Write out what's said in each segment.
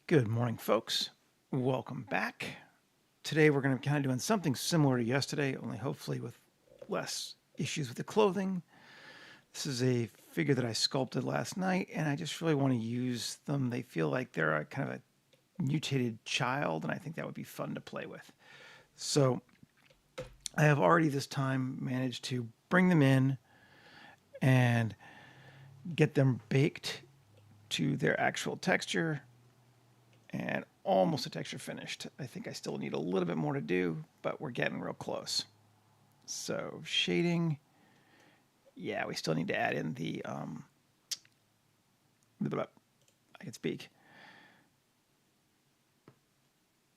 Good morning, folks. Welcome back. Today we're going to be kind of doing something similar to yesterday, only hopefully with less issues with the clothing. This is a figure that I sculpted last night, and I just really want to use them. They feel like they're a kind of a mutated child, and I think that would be fun to play with. So I have already this time managed to bring them in and get them baked to their actual texture and almost a texture finished. I think I still need a little bit more to do, but we're getting real close. So shading, yeah, we still need to add in the, I can speak,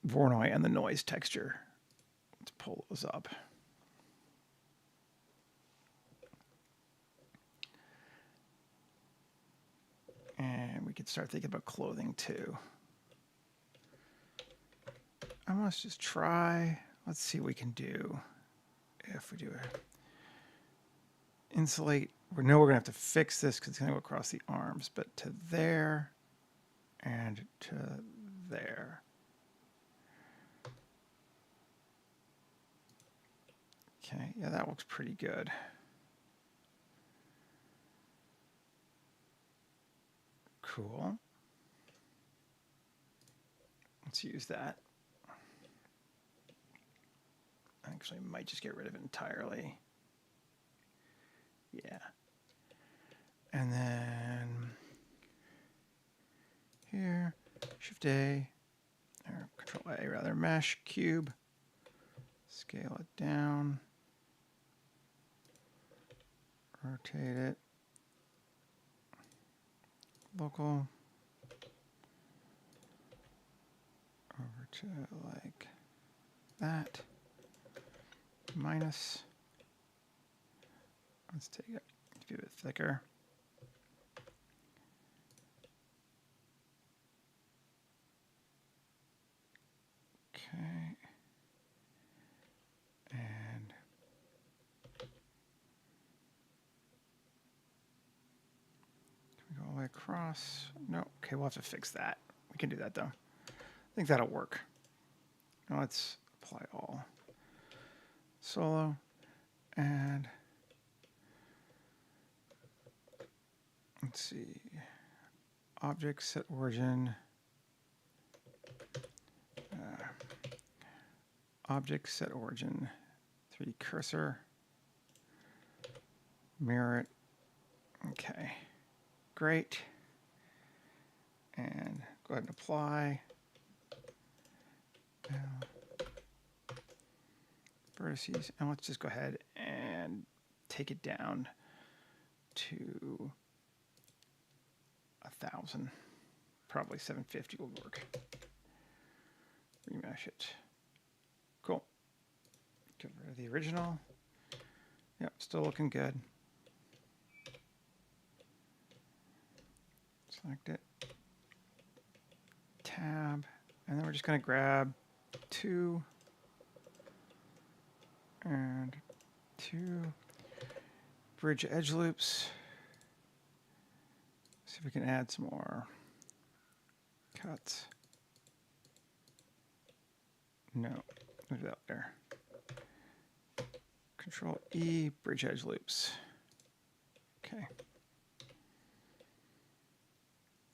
Voronoi and the noise texture. Let's pull those up. And we could start thinking about clothing too. I want to just try, let's see what we can do if we do it. Insulate, we know we're going to have to fix this because it's going to go across the arms, but to there and to there. Okay, yeah, that looks pretty good. Cool. Let's use that. Actually, might just get rid of it entirely. Yeah. And then here, Shift A, or Control A rather, mesh, cube, scale it down, rotate it, local, over to like that, minus, let's take it a bit thicker. Okay. And can we go all the way across? No. Okay, we'll have to fix that. We can do that though. I think that'll work. Now let's apply all. Solo and let's see. Object set origin. Object set origin. 3D cursor. Mirror it. Okay. Great. And go ahead and apply. Vertices. And let's just go ahead and take it down to 1,000. Probably 750 will work. Remesh it. Cool. Get rid of the original. Yep, still looking good. Select it. Tab. And then we're just going to grab 2 and 2 bridge edge loops. See if we can add some more cuts. No, move that there. Control E, bridge edge loops. Okay.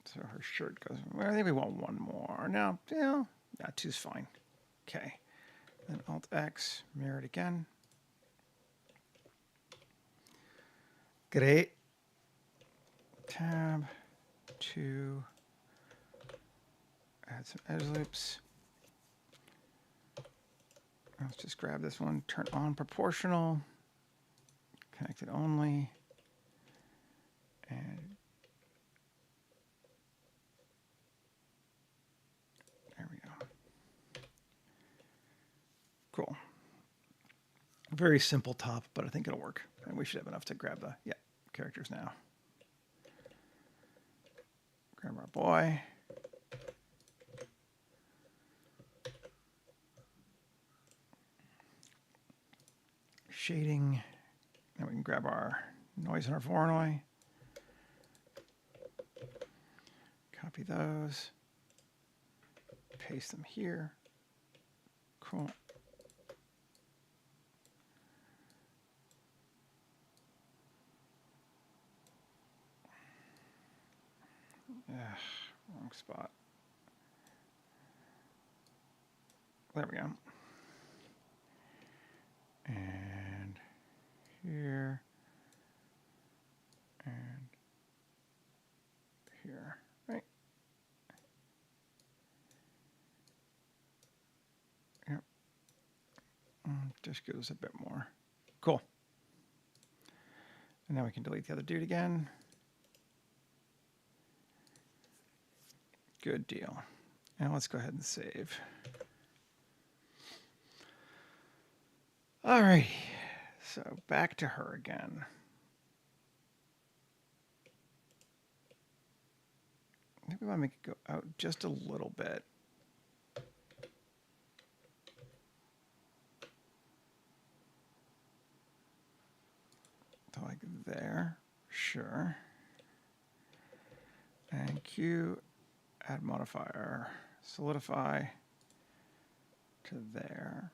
So her shirt goes, well, I think we want one more. No, yeah, two's fine. Okay. Then Alt X, mirror it again. Great. Tab, 2, add some edge loops. Let's just grab this one, turn on proportional, connected only, and there we go. Cool. Very simple top, but I think it'll work. And we should have enough to grab the, characters now. Grab our boy. Shading. Then we can grab our noise and our Voronoi. Copy those. paste them here. Cool. Wrong spot. There we go. And here. And here. Right. Yep. Just gives us a bit more. Cool. And now we can delete the other dude again. Good deal. Now let's go ahead and save. All right. So back to her again. I think we want to make it go out just a little bit. Like there, sure. And Q, add modifier, solidify to there.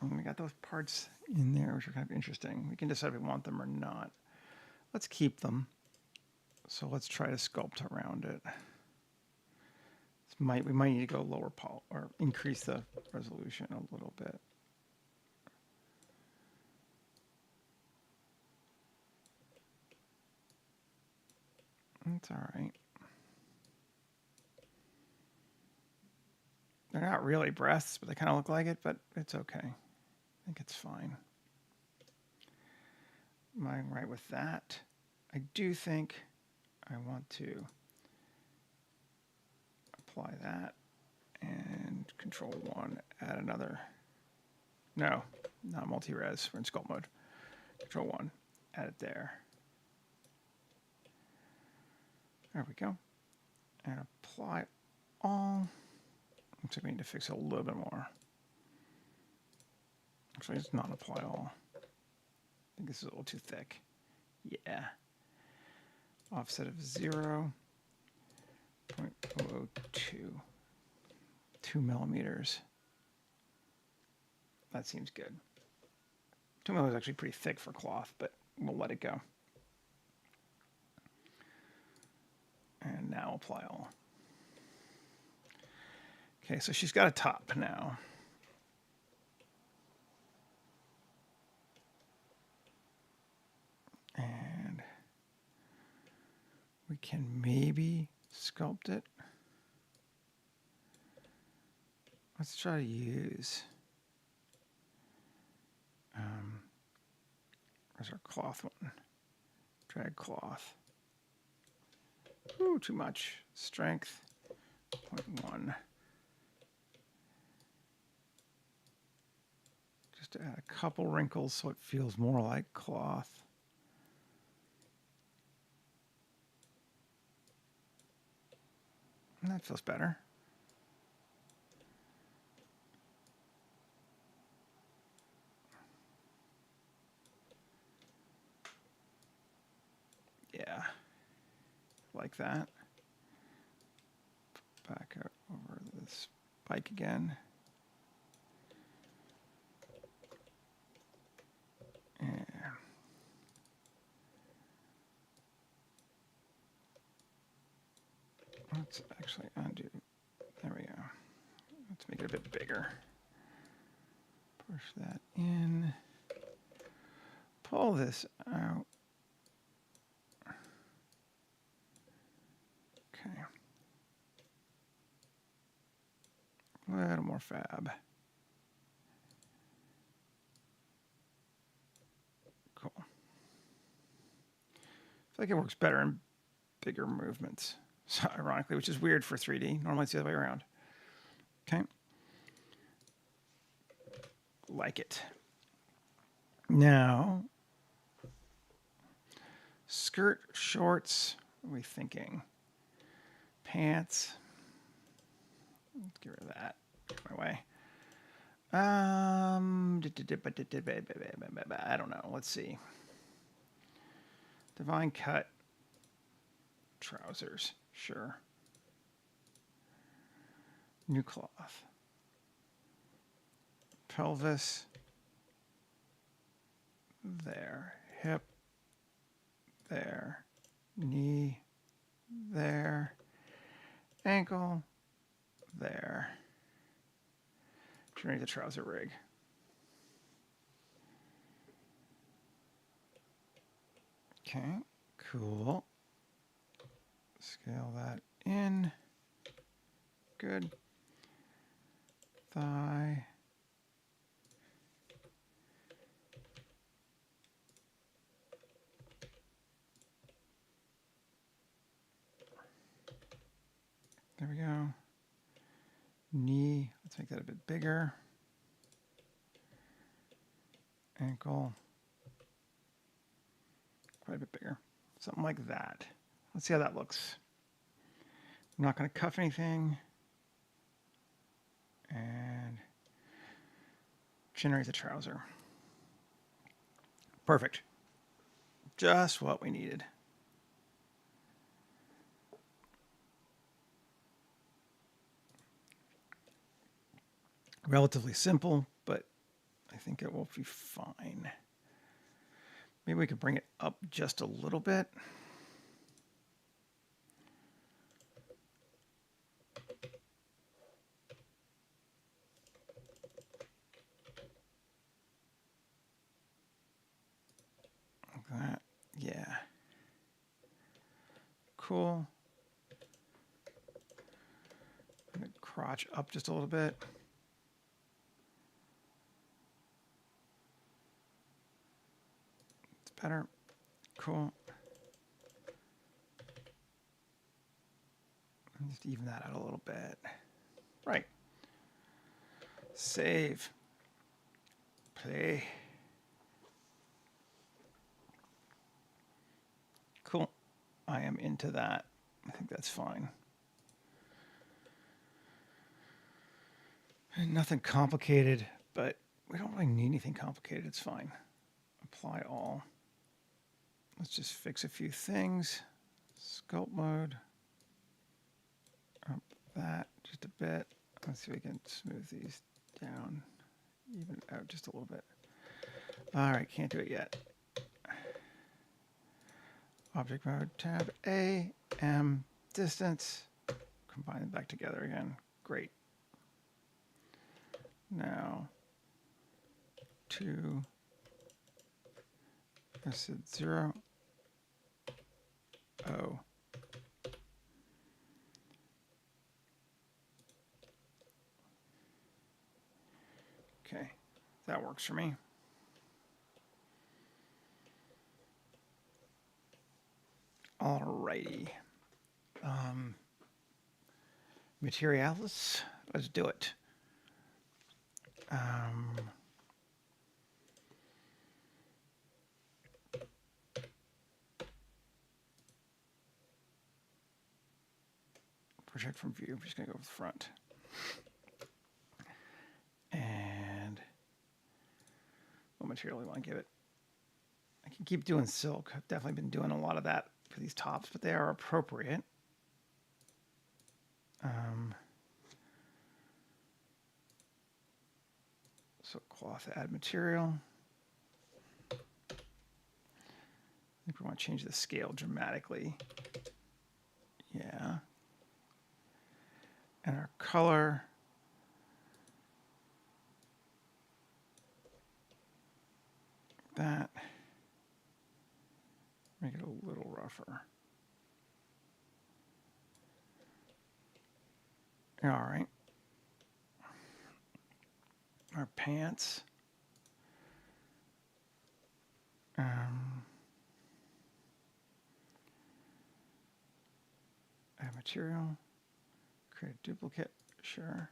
And we got those parts in there, which are kind of interesting. We can decide if we want them or not. Let's keep them. So let's try to sculpt around it. We might need to go lower or increase the resolution a little bit. That's all right. They're not really breaths, but they kind of look like it, but it's okay. I think it's fine. Am I right with that? I do think I want to apply that and Control 1, add another. No, not multi-res. We're in sculpt mode. Control 1, add it there. There we go. And apply all. Looks like we need to fix it a little bit more. Actually, it's not apply all. I think this is a little too thick. Yeah. Offset of 0.002. 2 millimeters. That seems good. 2 millimeters is actually pretty thick for cloth, but we'll let it go. And now apply all. Okay, so she's got a top now. And we can maybe sculpt it. Let's try to use, where's our cloth one? Drag cloth. Ooh, too much. Strength, 0.1. Just to add a couple wrinkles so it feels more like cloth. And that feels better. Yeah, like that. Back out over this spike again. Yeah. Let's actually undo. There we go. Let's make it a bit bigger. Push that in. Pull this out. Okay. A little more fab. Cool. I feel like it works better in bigger movements, so ironically, which is weird for 3D. Normally it's the other way around. Okay. Like it. Now, skirt, shorts, what are we thinking? Pants. Let's get rid of that. My way. I don't know. Let's see. Divine cut. Trousers. Sure. New cloth. Pelvis. There. Hip. There. Knee. There. Ankle. There. Generate the trouser rig. Okay, cool. Scale that in. Good. Thigh. There we go. Knee, let's make that a bit bigger. Ankle, quite a bit bigger. Something like that. Let's see how that looks. I'm not going to cuff anything. And generate the trouser. Perfect. Just what we needed. Relatively simple, but I think it will be fine. Maybe we could bring it up just a little bit. Like that. Yeah. Cool. Crotch up just a little bit. It's better. Cool. Just even that out a little bit. Right. Save. Play. Cool. I am into that. I think that's fine. And nothing complicated, but we don't really need anything complicated. It's fine. Apply all. Let's just fix a few things. Sculpt mode. Up that just a bit. Let's see if we can smooth these down. Even it out just a little bit. All right, can't do it yet. Object mode, tab A, M, distance. Combine them back together again. Great. Now, 2, I said 0, O. Okay, that works for me. Alrighty. Materialis, let's do it. Project from view, I'm just gonna go with the front. And what material we want to give it? I can keep doing silk. I've definitely been doing a lot of that for these tops, but they are appropriate. So cloth, add material. I think we want to change the scale dramatically. Yeah. And our color. That. Make it a little rougher. All right. Our pants. Add material. Create a duplicate. Sure.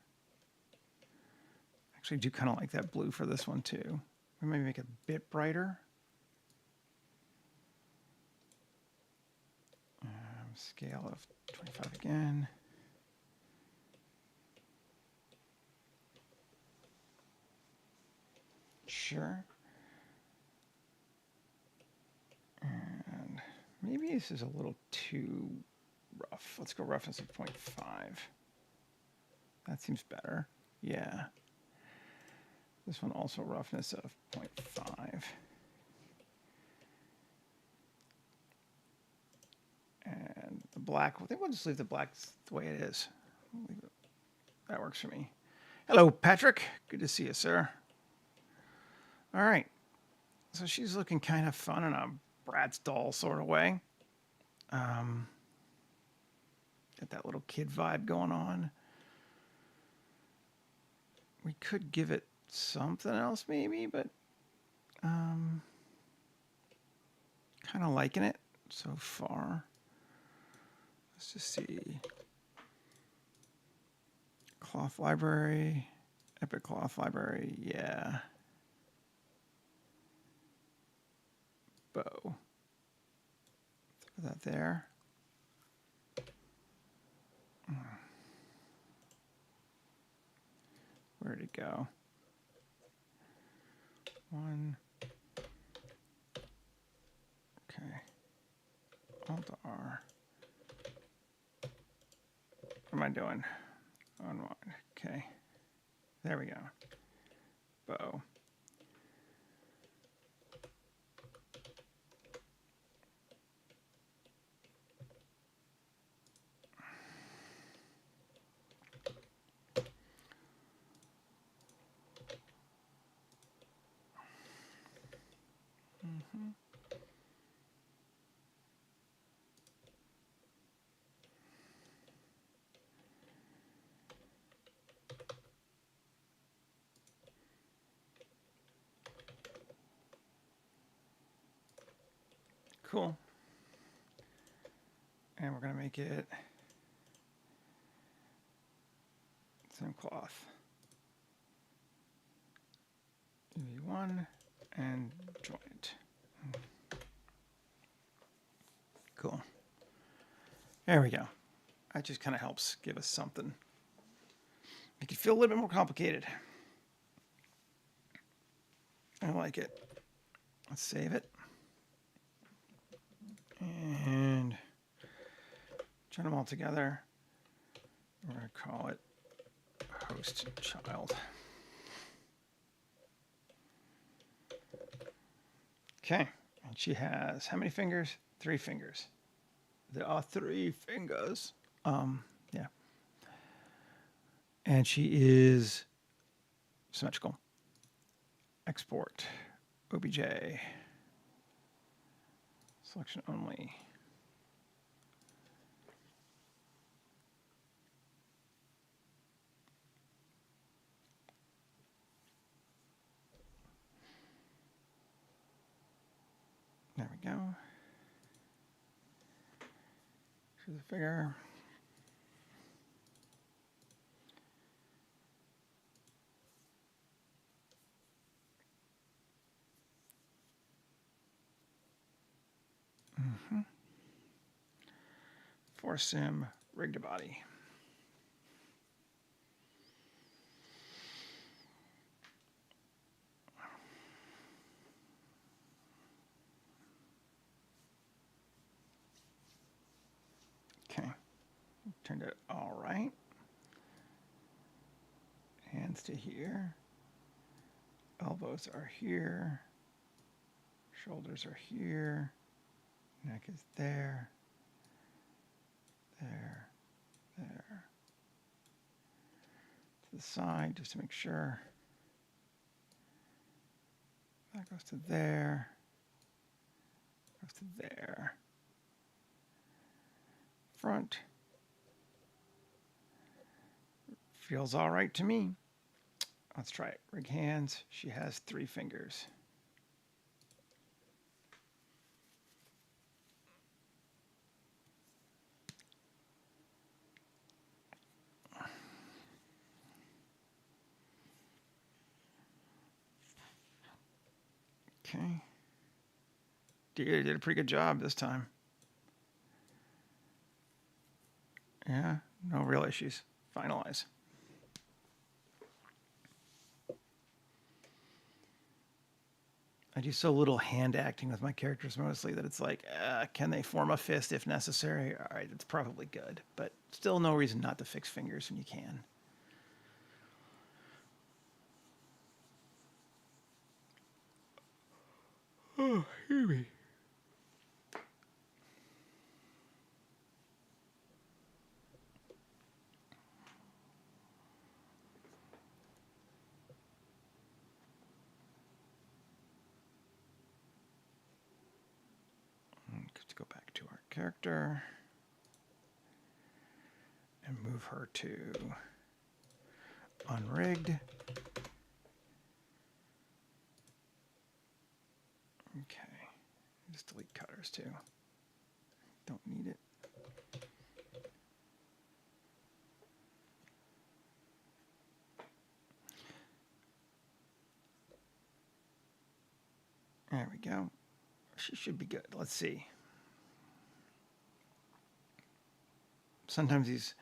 Actually, I do kind of like that blue for this one too. We maybe make it a bit brighter. Scale of 25 again. Sure. And maybe this is a little too rough. Let's go roughness of 0.5. That seems better. Yeah. This one also roughness of 0.5. And the black, I think we'll just leave the black the way it is. That works for me. Hello, Patrick. Good to see you, sir. All right. So she's looking kind of fun in a Bratz doll sort of way. Got that little kid vibe going on. We could give it something else maybe, but kind of liking it so far. Let's just see. Cloth library, epic cloth library, yeah. Bow. Throw that there. Where'd it go? One. Okay. Alt-R. What am I doing? Unwind. Okay. There we go. Bow. Cool. And we're going to make it some cloth. UV1 and joint. Cool. There we go. That just kind of helps give us something. Make it feel a little bit more complicated. I like it. Let's save it. And join them all together. We're going to call it host child. Okay. And she has how many fingers? 3 fingers. There are 3 fingers. Yeah. And she is symmetrical. Export. OBJ. Selection only. There we go. Here's the figure. For sim, rig to body. Okay, turned out all right. Hands to here. Elbows are here. Shoulders are here. Neck is there. There. There. To the side, just to make sure. That goes to there. Goes to there. Front. Feels all right to me. Let's try it. Rig hands. She has 3 fingers. Okay. Did a pretty good job this time. Yeah, no real issues. Finalize. I do so little hand acting with my characters mostly that it's like, can they form a fist if necessary? All right, it's probably good, but still no reason not to fix fingers when you can. Excuse me. Let's go back to our character and move her to unrigged. Okay, just delete cutters too. Don't need it. There we go. She should be good. Let's see. Sometimes these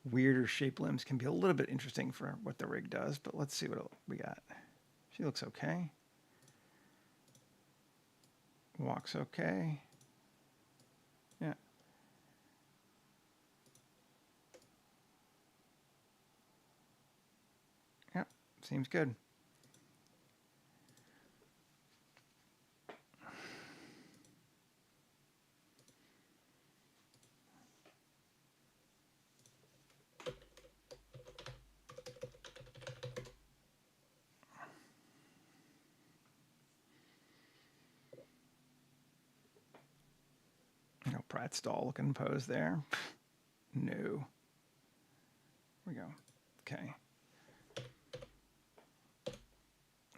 weirder shape limbs can be a little bit interesting for what the rig does, but let's see what we got. She looks okay. Walks okay. Yeah. Yep, seems good. Pratt stall looking pose there. No. Here we go. Okay.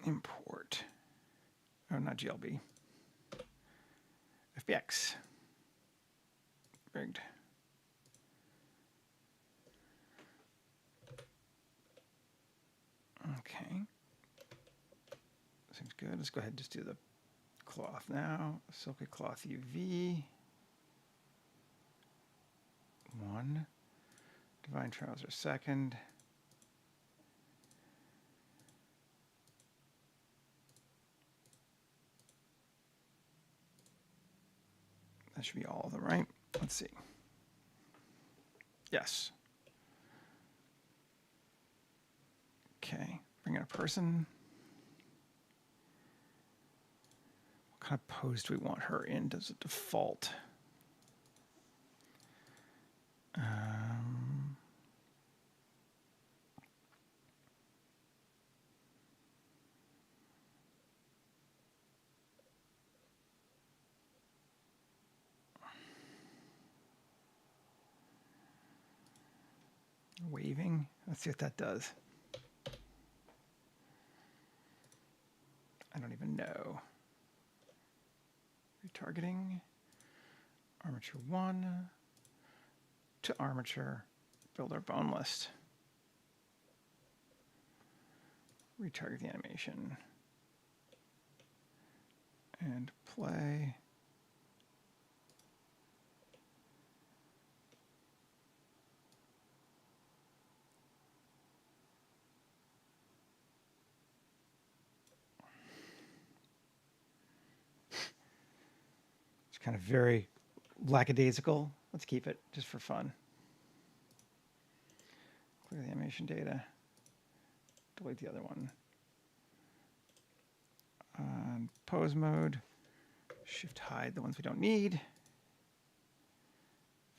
Import. Oh, not GLB. FBX. Rigged. Okay. Seems good. Let's go ahead and just do the cloth now. Silky cloth UV. 1. Divine trousers second. That should be all of them, right? Let's see. Yes. Okay. Bring in a person. What kind of pose do we want her in? Does it default? Waving. Let's see what that does. I don't even know. Retargeting. Armature 1 to armature. Build our bone list. Retarget the animation. And play. Kind of very lackadaisical. Let's keep it just for fun. Clear the animation data. Delete the other one. Pose mode. Shift hide the ones we don't need.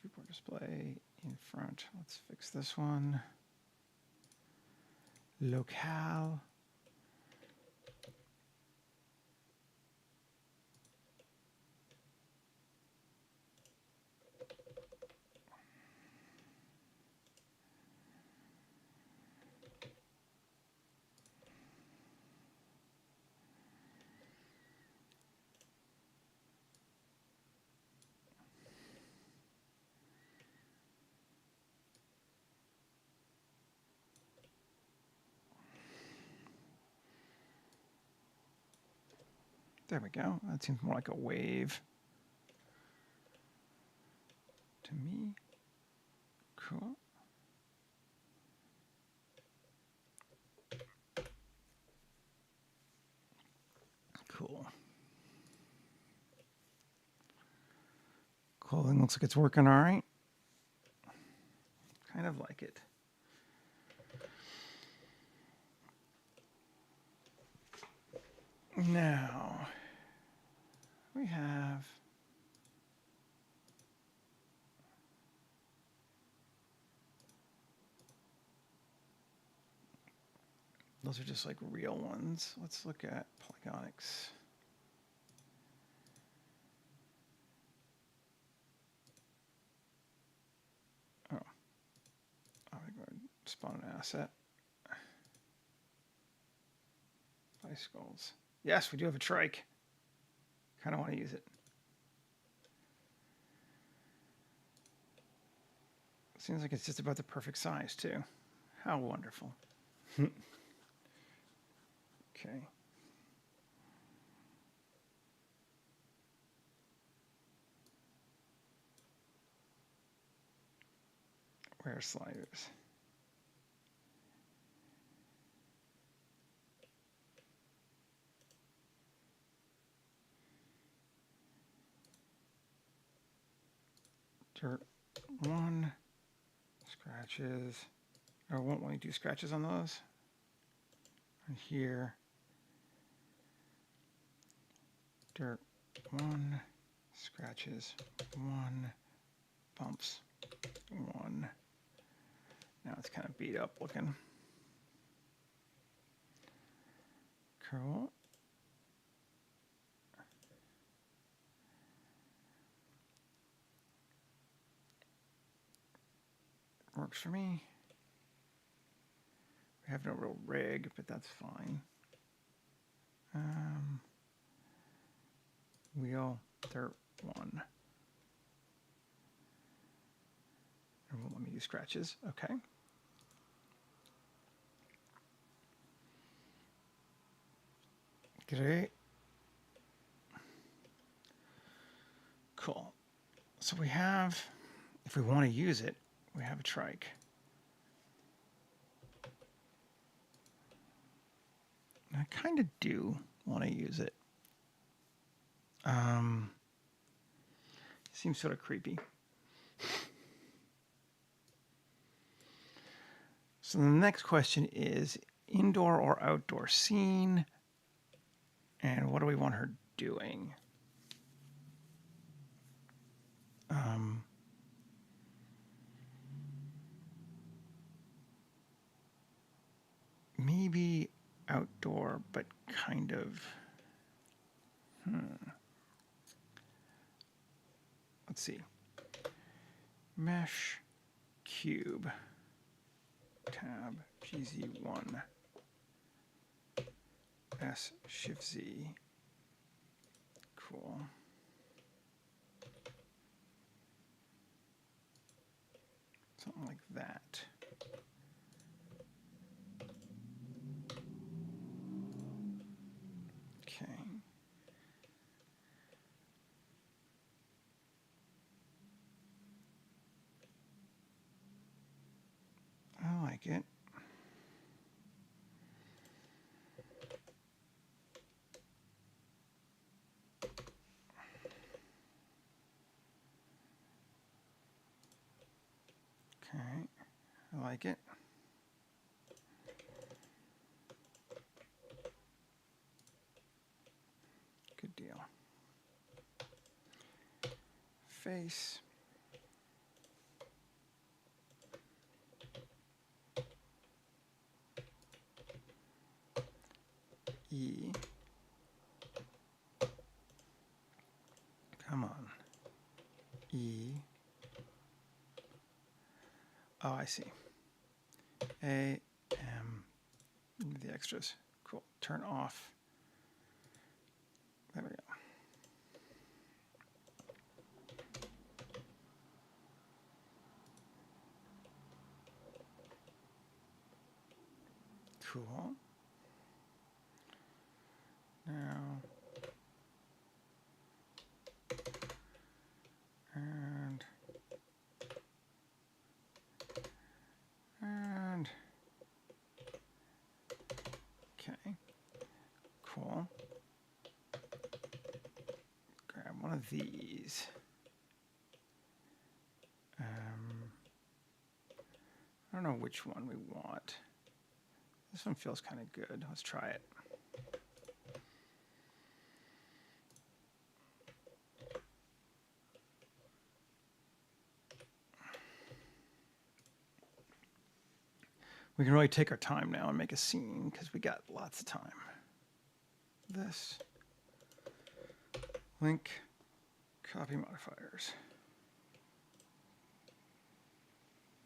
Viewport display in front. Let's fix this one. Locale. There we go. That seems more like a wave to me. Cool. Cool. Clothing looks like it's working all right. Kind of like it. Now, We have those are just like real ones. Let's look at polygonics. Oh, I'm going to go ahead and spawn an asset. Bicycles. Yes, we do have a trike. Kind of want to use it. Seems like it's just about the perfect size, too. How wonderful. Okay. Where are sliders? Dirt 1. Scratches. Oh, won't let me do scratches on those. And here. Dirt 1. Scratches 1. Bumps 1. Now it's kind of beat up looking. Cool. Works for me. We have no real rig, but that's fine. Wheel dirt 1. It won't let me do scratches. Okay. Great. Cool. So we have, if we want to use it, we have a trike. I kind of do want to use it. Seems sort of creepy. So the next question is indoor or outdoor scene, and what do we want her doing? Maybe outdoor, but kind of. Let's see. Mesh cube tab GZ1 S Shift Z. Cool. Something like that. Okay. I like it. Okay, I like it. Good deal. Face. E. Come on. E. Oh, I see. A, M, the extras. Cool. Turn off. There we go. Cool. Now, and okay, cool. Grab one of these. I don't know which one we want. This one feels kind of good. Let's try it. We can really take our time now and make a scene because we got lots of time. This, link, copy modifiers.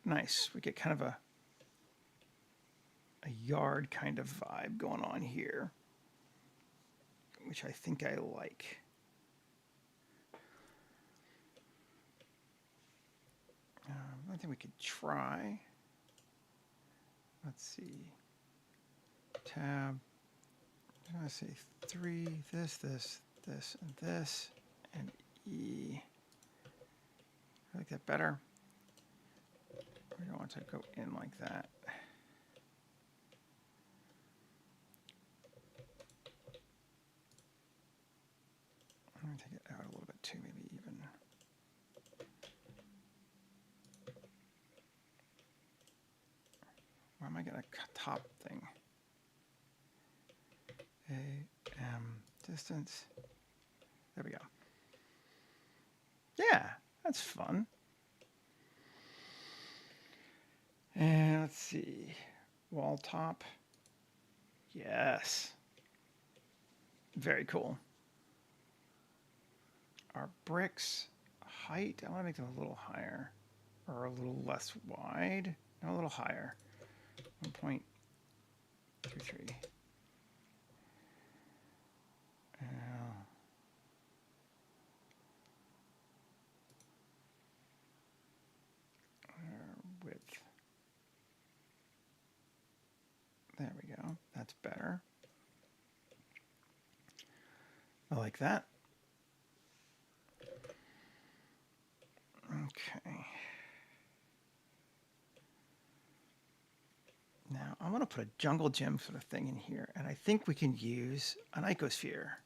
Nice. We get kind of a yard kind of vibe going on here, which I think I like. I think we could try. Let's see. Tab. I'm going to say 3, this, and this, and E. I like that better. We don't want to go in like that. I'm going to take it out a little bit too, maybe even. Why am I getting a top thing? Distance. There we go. Yeah, that's fun. And let's see. Wall top. Yes. Very cool. Our bricks height, I want to make them a little higher or a little less wide. No, a little higher. 1.33. Width. There we go. That's better. I like that. Okay. Now I'm going to put a jungle gym sort of thing in here, and I think we can use an icosphere.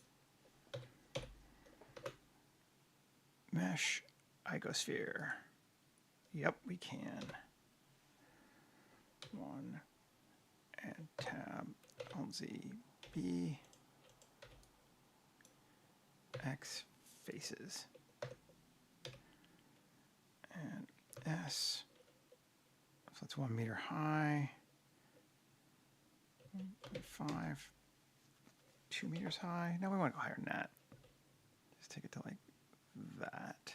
Mesh icosphere. Yep, we can. 1 and tab Alt-Z B X faces and S. So that's 1 meter high. 1.5, 2 meters high. Now we want to go higher than that. Just take it to like that.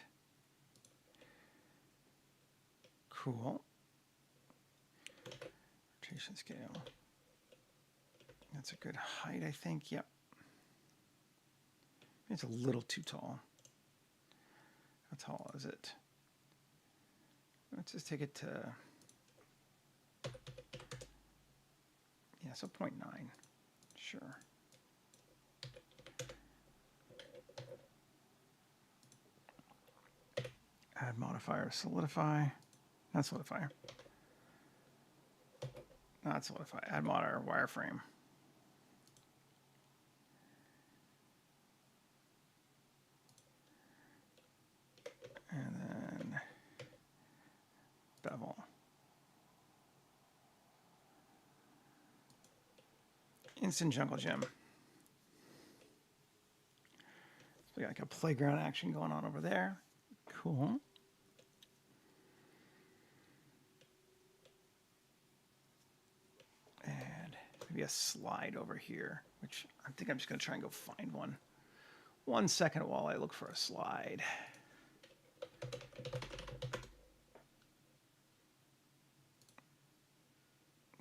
Cool. Rotation scale. That's a good height, I think. Yep. It's a little too tall. How tall is it? Let's just take it to, yeah, so 0.9. Sure. Add modifier, solidify. Not solidifier. Not solidify. Add modifier, wireframe. And then bevel. Instant jungle gym. So we got like a playground action going on over there. Cool. And maybe a slide over here, which I think I'm just going to try and go find one. 1 second while I look for a slide. I'm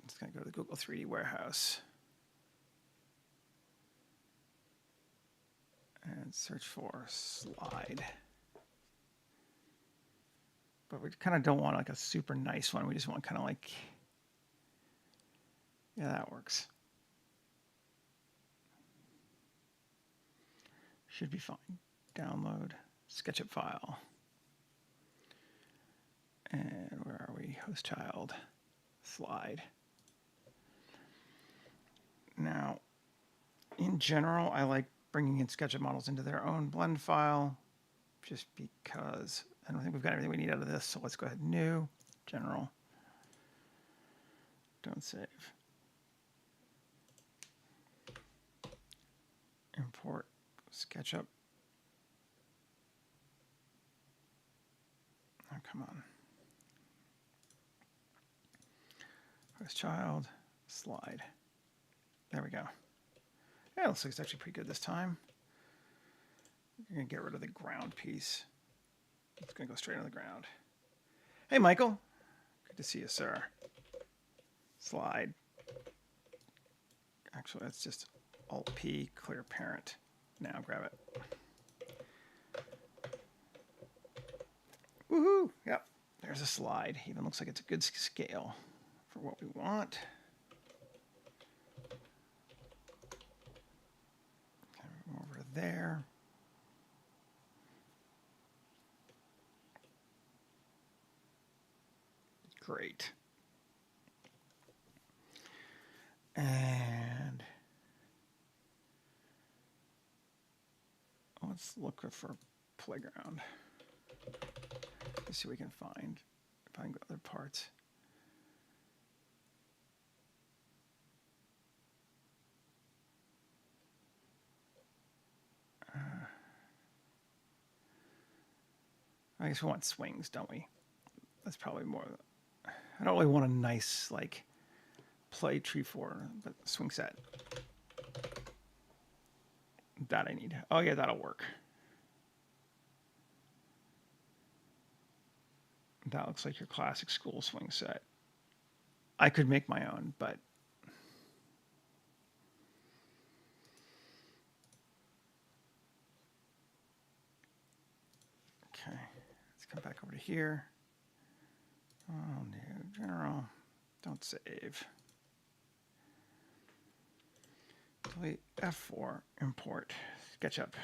just going to go to the Google 3D warehouse and search for slide. But we kind of don't want like a super nice one. We just want kind of like, yeah, that works. Should be fine. Download SketchUp file. And where are we? Host child. Slide. Now, in general, I like bringing in SketchUp models into their own blend file just because I don't think we've got everything we need out of this. So let's go ahead, new, general. Don't save. Import SketchUp. Oh, come on. Where's child? Slide. There we go. Yeah, looks like it's actually pretty good this time. You're going to get rid of the ground piece. It's going to go straight on the ground. Hey, Michael. Good to see you, sir. Slide. Actually, that's just Alt-P, clear parent. Now grab it. Woohoo! Yep, there's a slide. Even looks like it's a good scale for what we want. Over there. Great. And let's look for playground. Let's see what we can find. Find other parts. I guess we want swings, don't we? That's probably more. I don't really want a nice like play tree for, but swing set. That I need. Oh yeah, that'll work. That looks like your classic school swing set. I could make my own, but okay. Let's come back over to here. Oh, new general. Don't save. Delete F4. Import. SketchUp.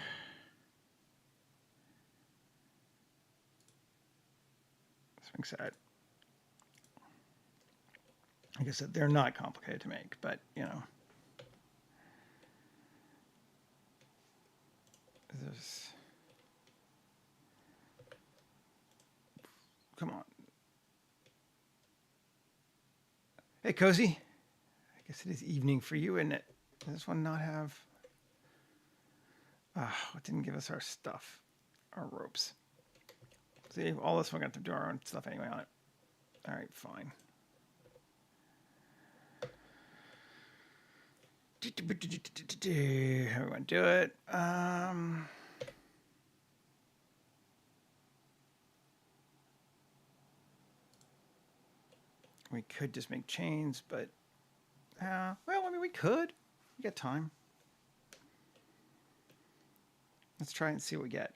Swing set. Like I said, they're not complicated to make, but you know. There's. Come on. Hey, Cozy. I guess it is evening for you, isn't it? Does this one not have... it didn't give us our stuff. Our ropes. See, all this one got to do our own stuff anyway on it. All right, fine. How are we going to do it? We could just make chains, but well, I mean, we could. We got time. Let's try and see what we get.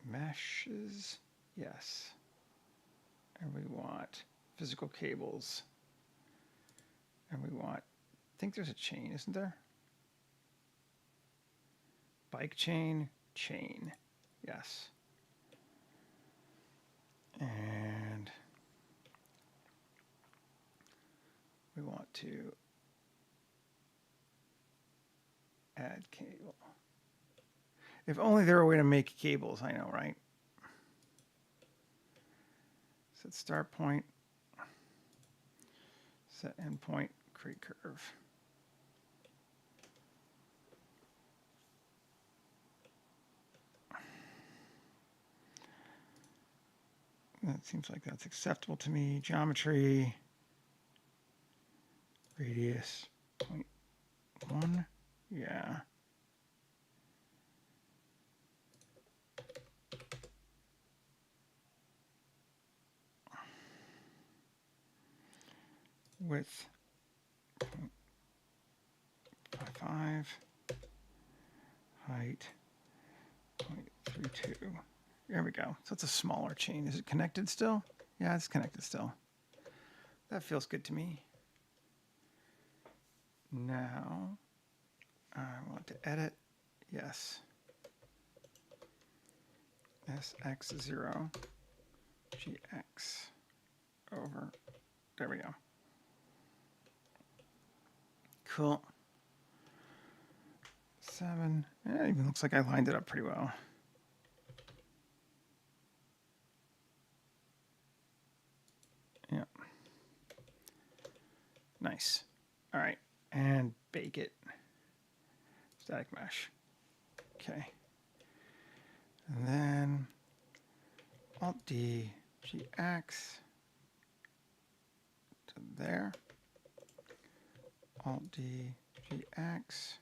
Meshes, yes. And we want physical cables. And we want, I think there's a chain, isn't there? Bike chain, chain, yes. And we want to add cable. If only there were a way to make cables, I know, right? Set start point, set end point, create curve. That seems like that's acceptable to me. Geometry, radius, 0.1, yeah. Width, 0.55, height, 0.32. There we go. So it's a smaller chain. Is it connected still? Yeah, it's connected still. That feels good to me. Now, I want to edit. Yes. SX0, GX over. There we go. Cool. 7. It even looks like I lined it up pretty well. Yeah. Nice. All right. And bake it. Static mesh. Okay. And then Alt-D, GX to there. Alt D, GX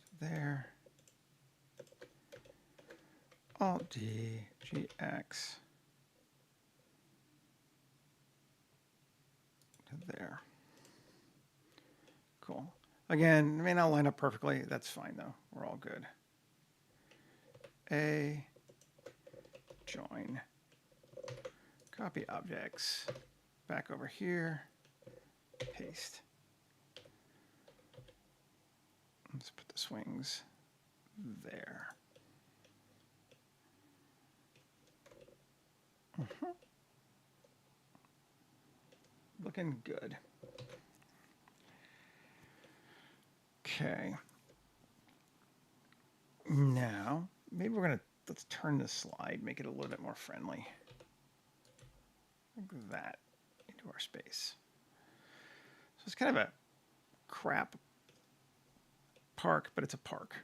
to there. Alt D, GX to there. Cool. Again, it may not line up perfectly. That's fine, though. We're all good. A, join, copy objects, back over here, paste. Let's put the swings there. Looking good. Okay. Now, maybe let's turn this slide, make it a little bit more friendly. Like that into our space. So it's kind of a crap park, but it's a park.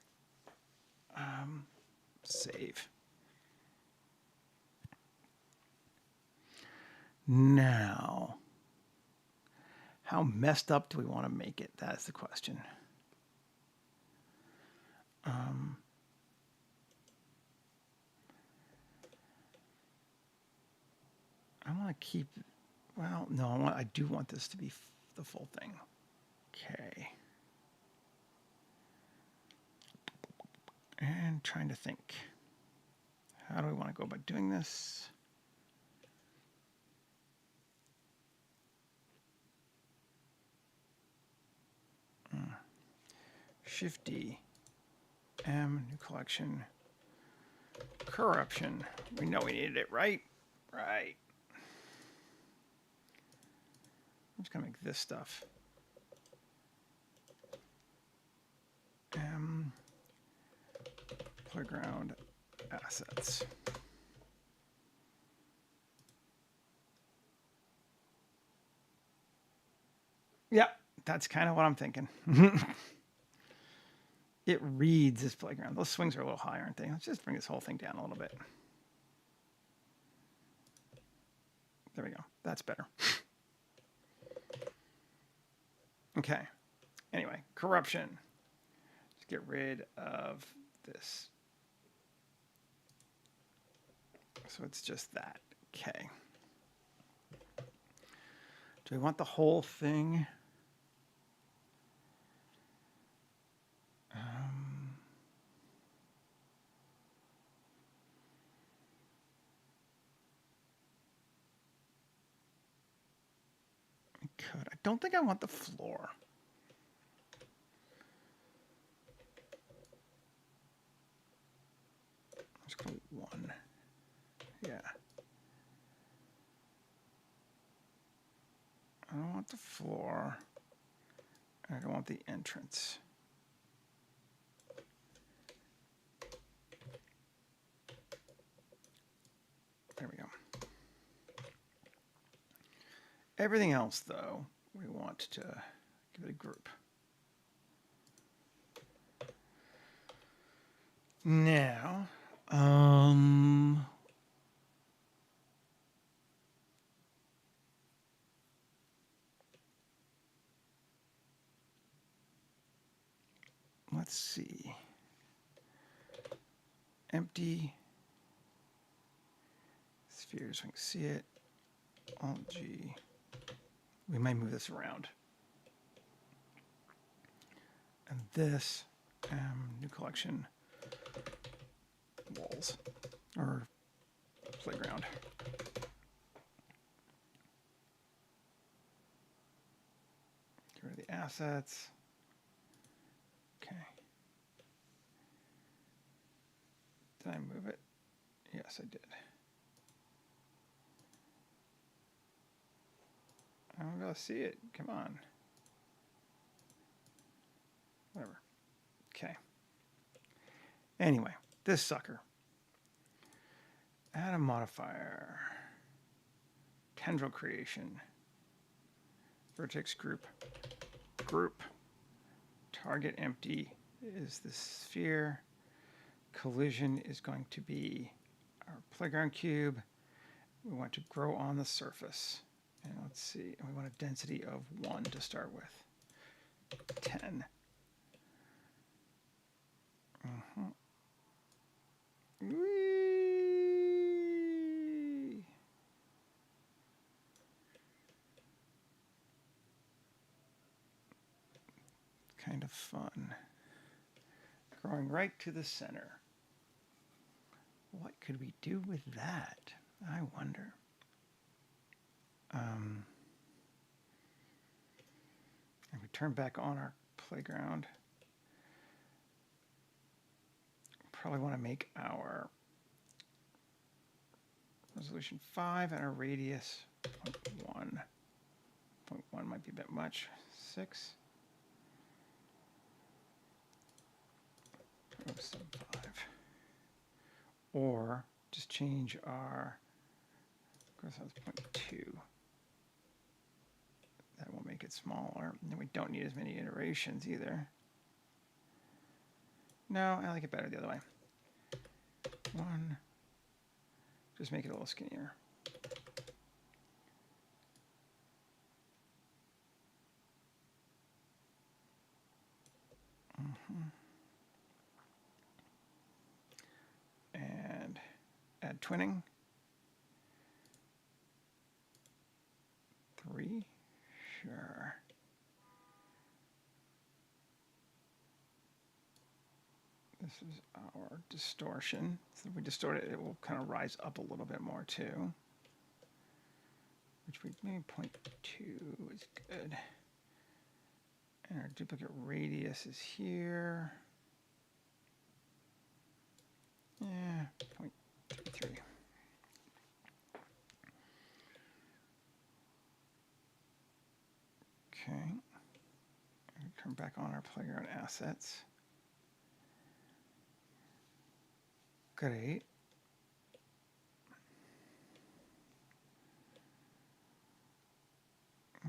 Save. Now, how messed up do we want to make it? That's the question. I want to keep, well, no, I do want this to be the full thing. Okay. And trying to think, how do we want to go about doing this? Shift D, M, new collection, corruption. We know we needed it, right? Right. I'm just gonna make this stuff. M, playground assets. Yep, that's kind of what I'm thinking. It reads this playground. Those swings are a little high, aren't they? Let's just bring this whole thing down a little bit. There we go. That's better. Okay. Anyway, corruption. Let's get rid of this. So it's just that. Okay. Do we want the whole thing? I could. I don't think I want the floor. Let's go 1. Yeah. I don't want the floor. I don't want the entrance. There we go. Everything else, though, we want to give it a group. Now, let's see. Empty spheres, we can see it. Alt G. We might move this around. And this, new collection, walls, or playground. Get rid of the assets. Okay. Did I move it? Yes, I did. I don't gotta see it. Come on. Whatever. Okay. Anyway, this sucker. Add a modifier. Tendril creation. Vertex group. Group. Target empty is the sphere. Collision is going to be our playground cube. We want to grow on the surface. And let's see, we want a density of 1 to start with. 10. Whee! Kind of fun. Growing right to the center. What could we do with that? I wonder. If we turn back on our playground, probably want to make our resolution 5 and our radius 0.1. 0.1 might be a bit much. 6. 0.75. Or just change our growth size 0.2. That will make it smaller. And we don't need as many iterations either. No, I like it better the other way. 1. Just make it a little skinnier. And add twinning. 3. Sure. This is our distortion. So if we distort it, it will kind of rise up a little bit more too. Which we maybe 0.2 is good. And our duplicate radius is here. Yeah, 0.33. Okay. Turn back on our playground assets. Great.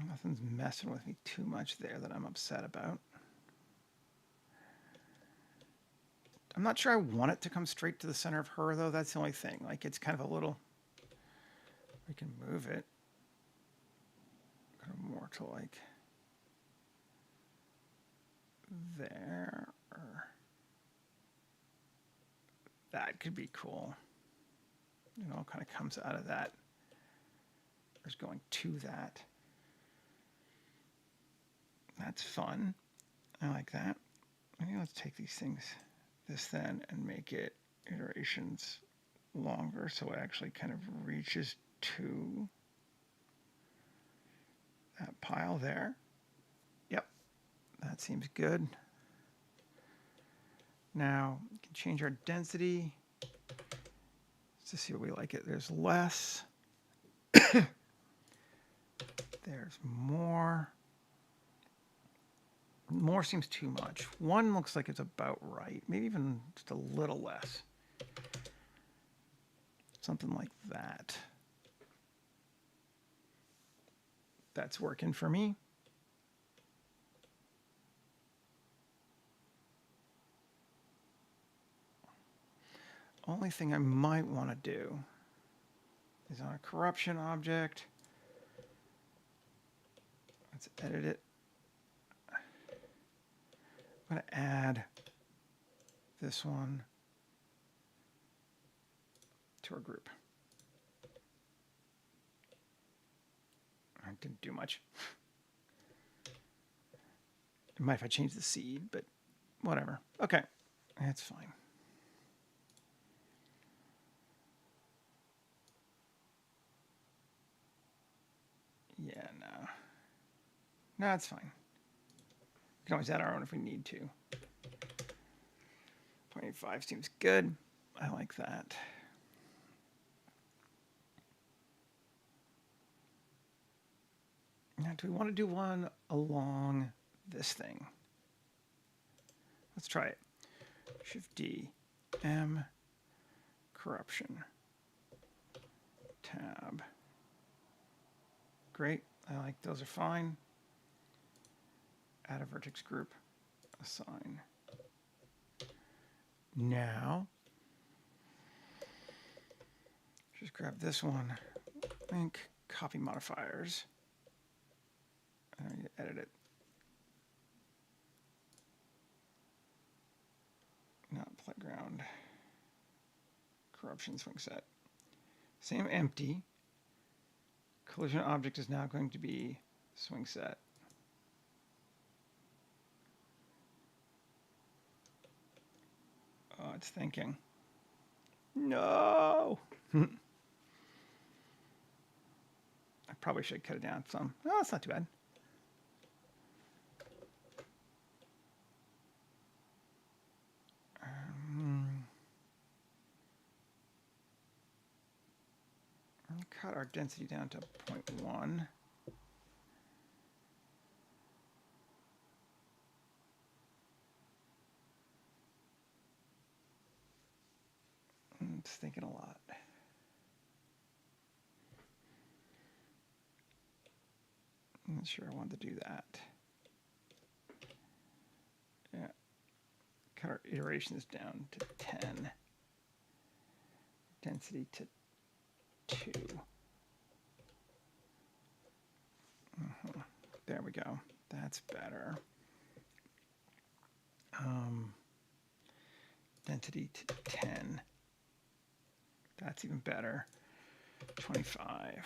Nothing's messing with me too much there that I'm upset about. I'm not sure I want it to come straight to the center of her, though. That's the only thing. Like, it's kind of a little... We can move it. Kind of more to, like... there. Or... that could be cool. You know, it kind of comes out of that. There's going to that. That's fun. I like that. Maybe let's take these things, this then, and make it iterations longer so it actually kind of reaches to that pile there. Yep, that seems good. Now, we can change our density to see what we like it. There's less. There's more. More seems too much. 1 looks like it's about right. Maybe even just a little less. Something like that. That's working for me. Only thing I might want to do is on a corruption object. Let's edit it. I'm going to add this one to our group. I didn't do much. It might if I change the seed, but whatever. Okay, that's fine. Yeah, no. No, it's fine. We can always add our own if we need to. 0.85 seems good. I like that. Now, do we want to do one along this thing? Let's try it. Shift D, M, corruption, tab. Great. I like those are fine. Add a vertex group, assign. Now, Just grab this one, link, copy modifiers, and I need to edit it. Not playground. Corruption swing set. Same empty. Collision object is now going to be swing set. Oh, it's thinking. No! I probably should cut it down some. Oh, that's not too bad. Cut our density down to 0.1. It's thinking a lot. I'm not sure I want to do that. Yeah. Cut our iterations down to 10. Density to 2. There we go. That's better. Density to 10. That's even better. 25.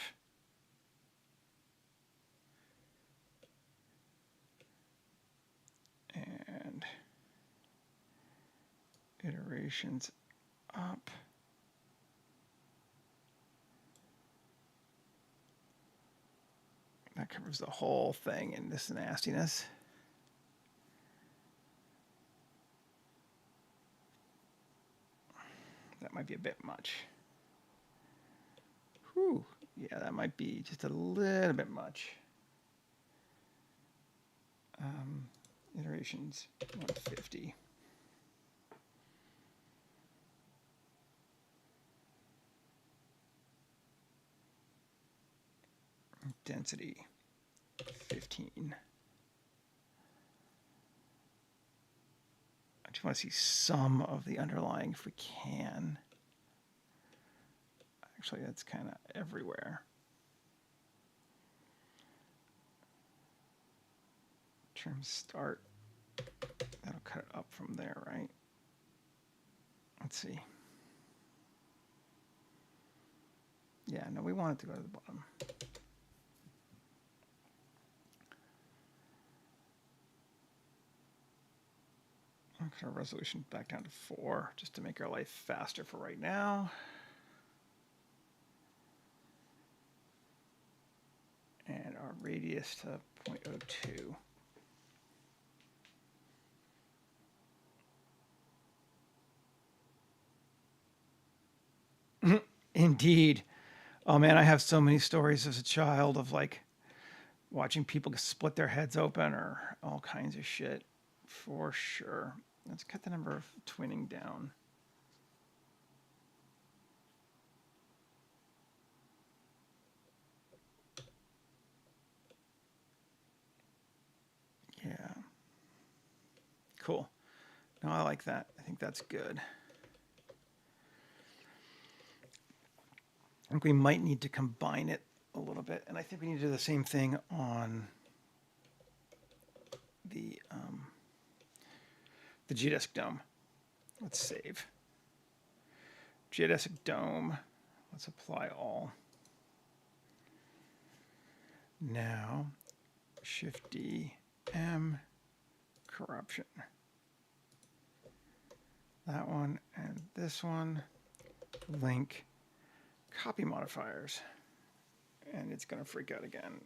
And iterations up. That covers the whole thing in this nastiness. That might be a bit much. Whew. Yeah, that might be just a little bit much. Iterations 150. Density 15. I just want to see some of the underlying if we can. Actually, that's kind of everywhere. Trim start. That'll cut it up from there, right? Let's see. Yeah, no, we want it to go to the bottom. I'll cut our resolution back down to 4 just to make our life faster for right now. And our radius to 0.02. Indeed. Oh man, I have so many stories as a child of like watching people split their heads open or all kinds of shit, for sure. Let's cut the number of twinning down. Yeah. Cool. No, I like that. I think that's good. I think we might need to combine it a little bit, and I think we need to do the same thing on the geodesic dome. Let's save. Geodesic dome. Let's apply all. Now, Shift D, M, corruption. That one and this one. Link. Copy modifiers, and it's going to freak out again.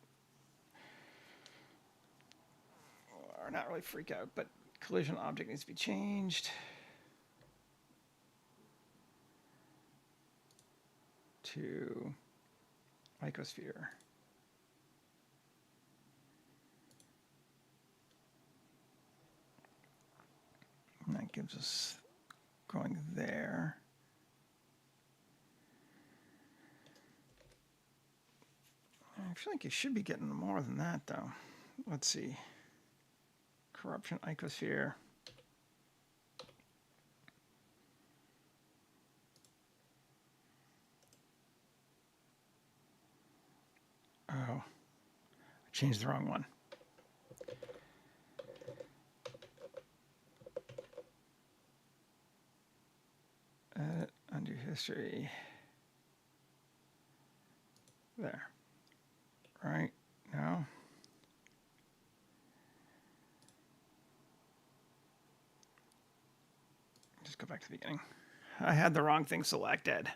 Or not really freak out, but collision object needs to be changed to icosphere. And that gives us going there. I feel like you should be getting more than that, though. Let's see. Corruption icosphere. changed the wrong one. Undo history. There. Right now. Just go back to the beginning. I had the wrong thing selected.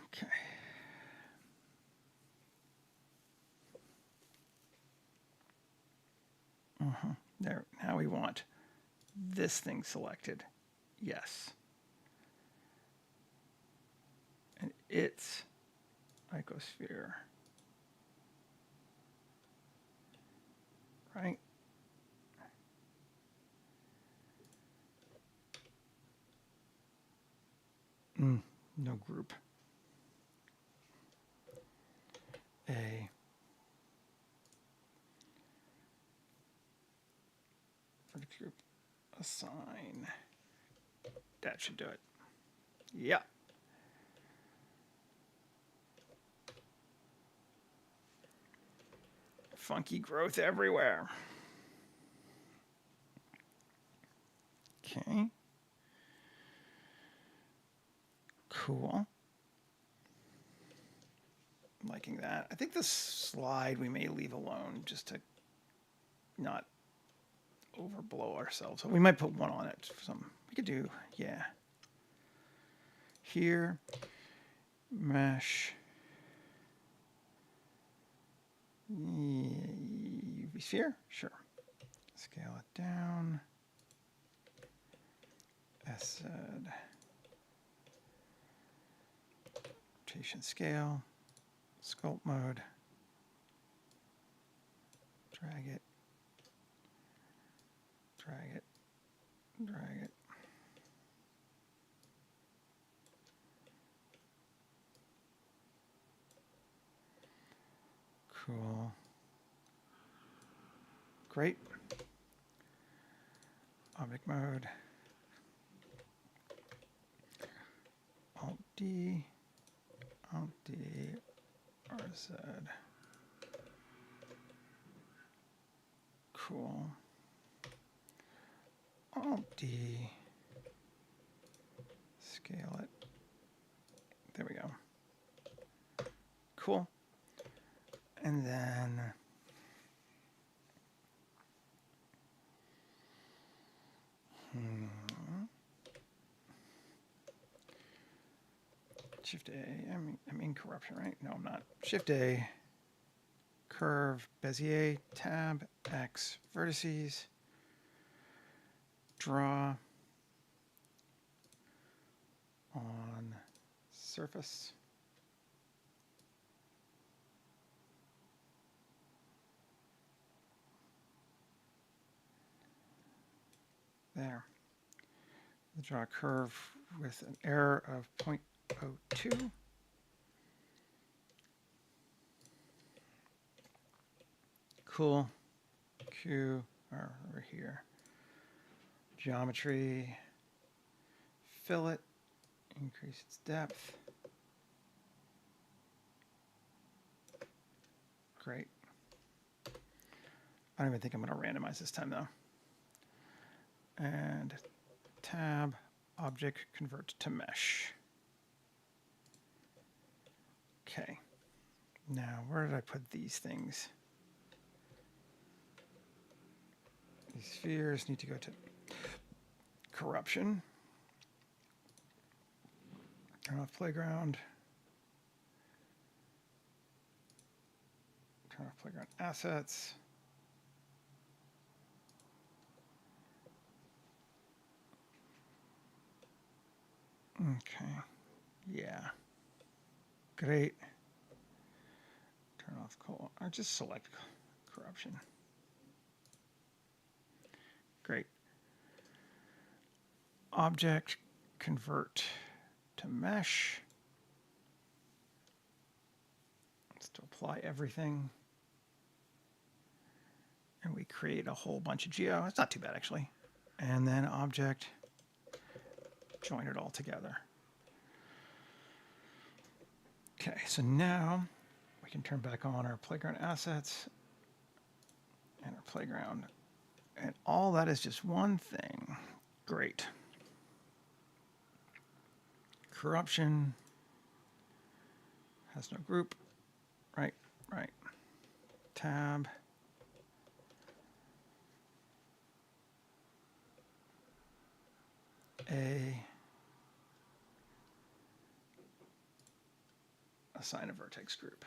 Okay. There. Now we want this thing selected. Yes. And it's icosphere. Right? No group. A vertex group assign. That should do it. Yeah. Funky growth everywhere. Okay. Cool. I'm liking that. I think this slide we may leave alone just to not overblow ourselves. We might put one on it for some. We could do, yeah. Here, mesh. UV sphere? Sure. Scale it down. SZ. Rotation scale. Sculpt mode. Drag it. Drag it. Drag it. Cool. Great. Object mode. Alt D. Alt D. RZ. Cool. Alt D. Scale it. There we go. Cool. And then Shift A. I'm in corruption, right? No, I'm not. Shift A. Curve, Bezier, Tab, X, vertices. Draw on surface. There. We'll draw a curve with an error of 0.02. Cool. Q, or over here. Geometry. Fill it. Increase its depth. Great. I don't even think I'm going to randomize this time, though. And tab, object, convert to mesh. Okay. Now, where did I put these things? These spheres need to go to corruption. Turn off playground. Turn off playground assets. Okay. Yeah. Great. Turn off or just select corruption. Great. Object, convert to mesh. Let's apply everything. And we create a whole bunch of geo. It's not too bad, actually. And then object, join it all together. Okay, so now we can turn back on our playground assets and our playground. And all that is just one thing. Great. Corruption has no group. Right. Tab. Assign a vertex group.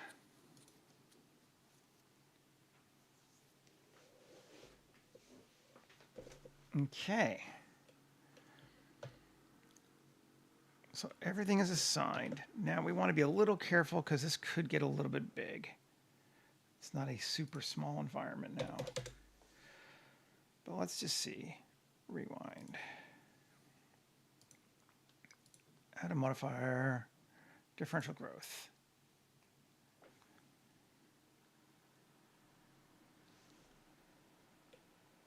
Okay. So everything is assigned. Now we want to be a little careful because this could get a little bit big. It's not a super small environment now. But let's just see. Rewind. Add a modifier. Differential growth.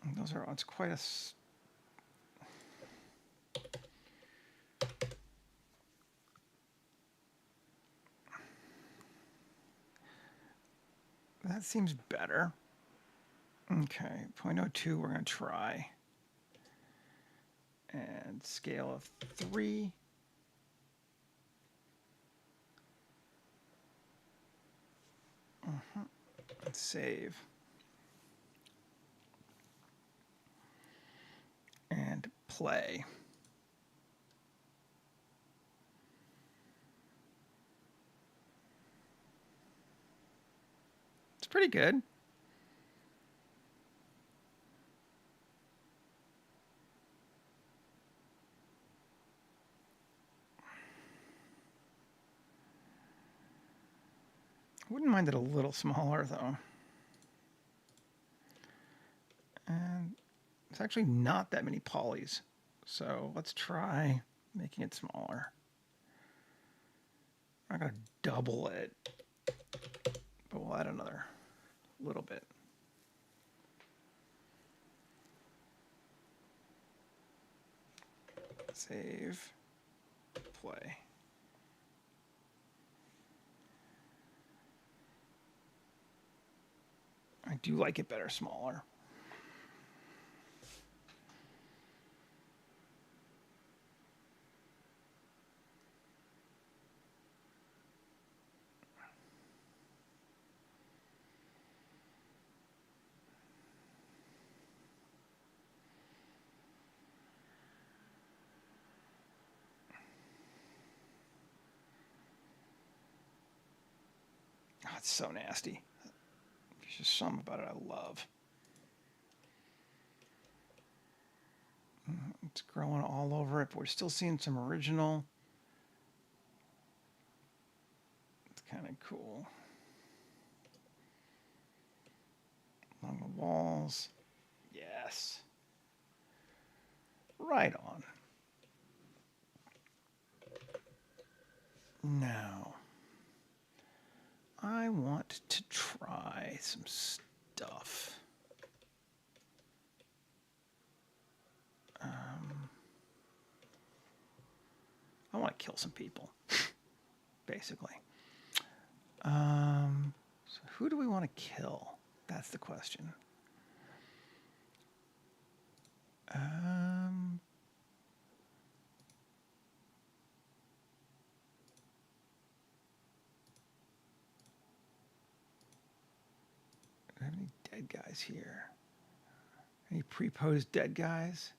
And those are, it's quite a... That seems better. Okay, 0.02 we're going to try. And scale of 3. Let's save. And play. It's pretty good. Wouldn't mind it a little smaller, though. And it's actually not that many polys. So let's try making it smaller. I'm not going to double it, but we'll add another little bit. Save, play. I do like it better smaller. Oh, it's so nasty. There's just something about it I love. It's growing all over it, but we're still seeing some original. It's kind of cool. Along the walls. Yes. Right on. Now, I want to try some stuff. I want to kill some people, basically. So who do we want to kill? That's the question. Do I have any dead guys here? Any pre-posed dead guys?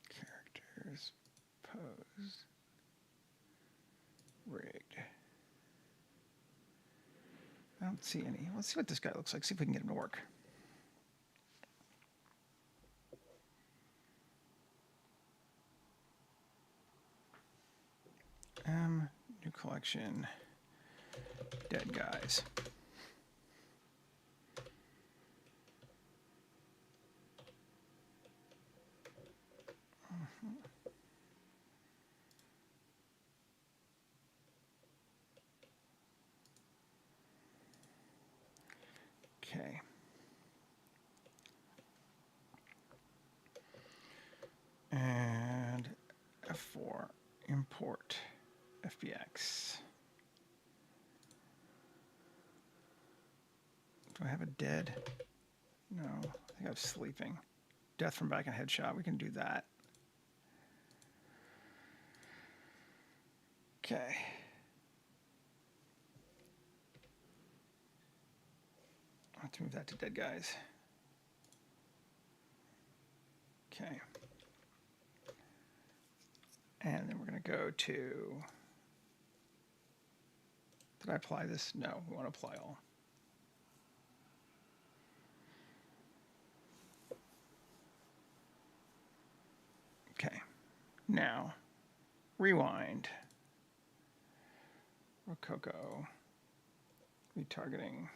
Characters, pose, rigged. I don't see any. Let's see what this guy looks like. See if we can get him to work. New collection, dead guys. Okay. And F4, import FBX. Do I have a dead? No, I think I was sleeping. Death from back and headshot, we can do that. Okay. I'll have to move that to dead guys. Okay. And then we're going to go to, did I apply this? No, we want to apply all. Okay. Now, rewind. Rococo. Retargeting.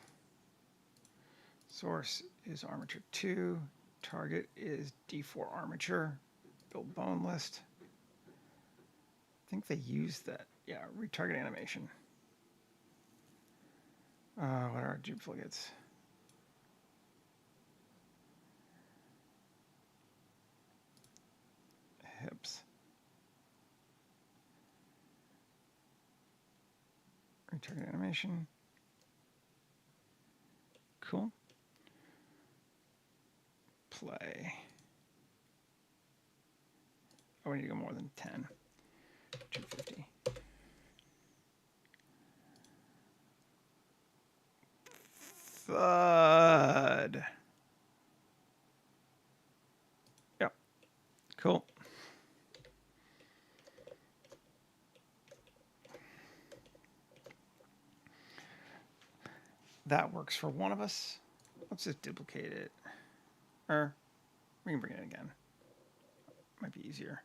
Source is armature 2. Target is D4 armature. Build bone list. I think they used that. Yeah, retarget animation. What are our duplicates? Hips. Retarget animation. Cool. Play. Oh, we need to go more than 10. 250. Thud. Yep. Cool. That works for one of us. Let's just duplicate it. Or we can bring it again. Might be easier.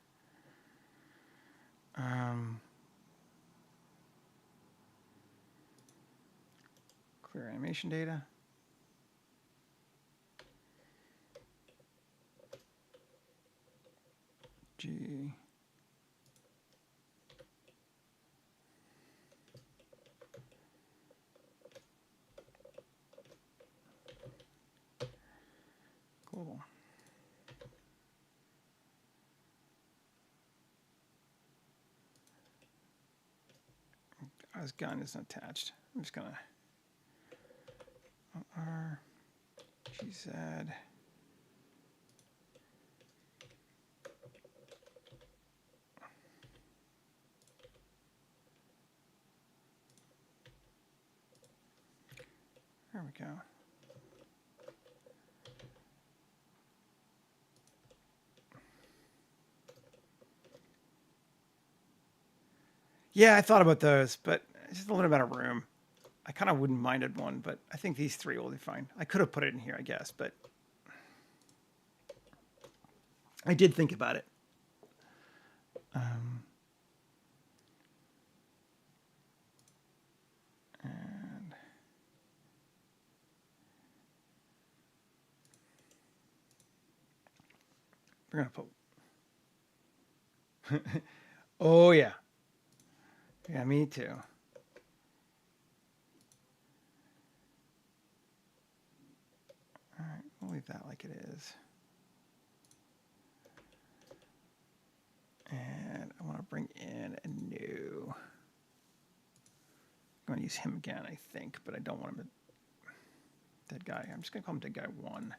Clear animation data. G. Global. This gun isn't attached. I'm just gonna R GZ. There we go. Yeah, I thought about those, but it's just a little bit of room. I kind of wouldn't minded one, but I think these three will be fine. I could have put it in here, I guess, but I did think about it. And we're gonna put. Oh yeah. Yeah, me too. All right, we'll leave that like it is. And I want to bring in a new. I'm going to use him again, I think, but I don't want him to. Dead guy. I'm just going to call him Dead Guy 1.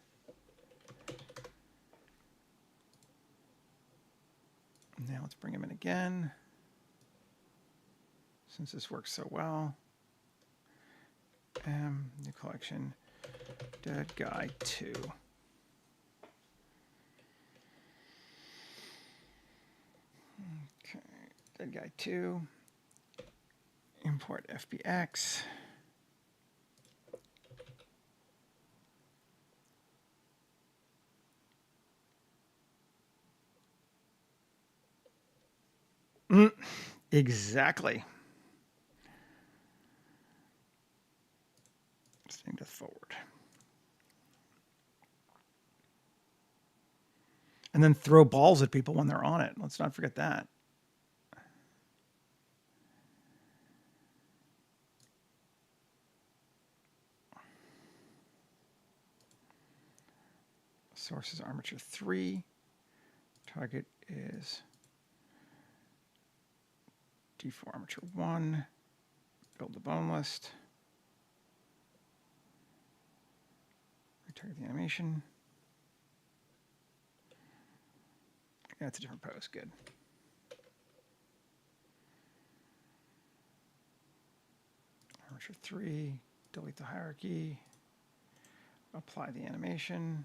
Now let's bring him in again. Since this works so well. New collection. Dead Guy 2. Okay. Dead Guy 2. Import FBX. Exactly. Staying death forward. And then throw balls at people when they're on it. Let's not forget that. Source is armature 3. Target is D4 armature 1. Build the bone list. Retarget the animation. Yeah, it's a different pose. Good. Armature 3. Delete the hierarchy. Apply the animation.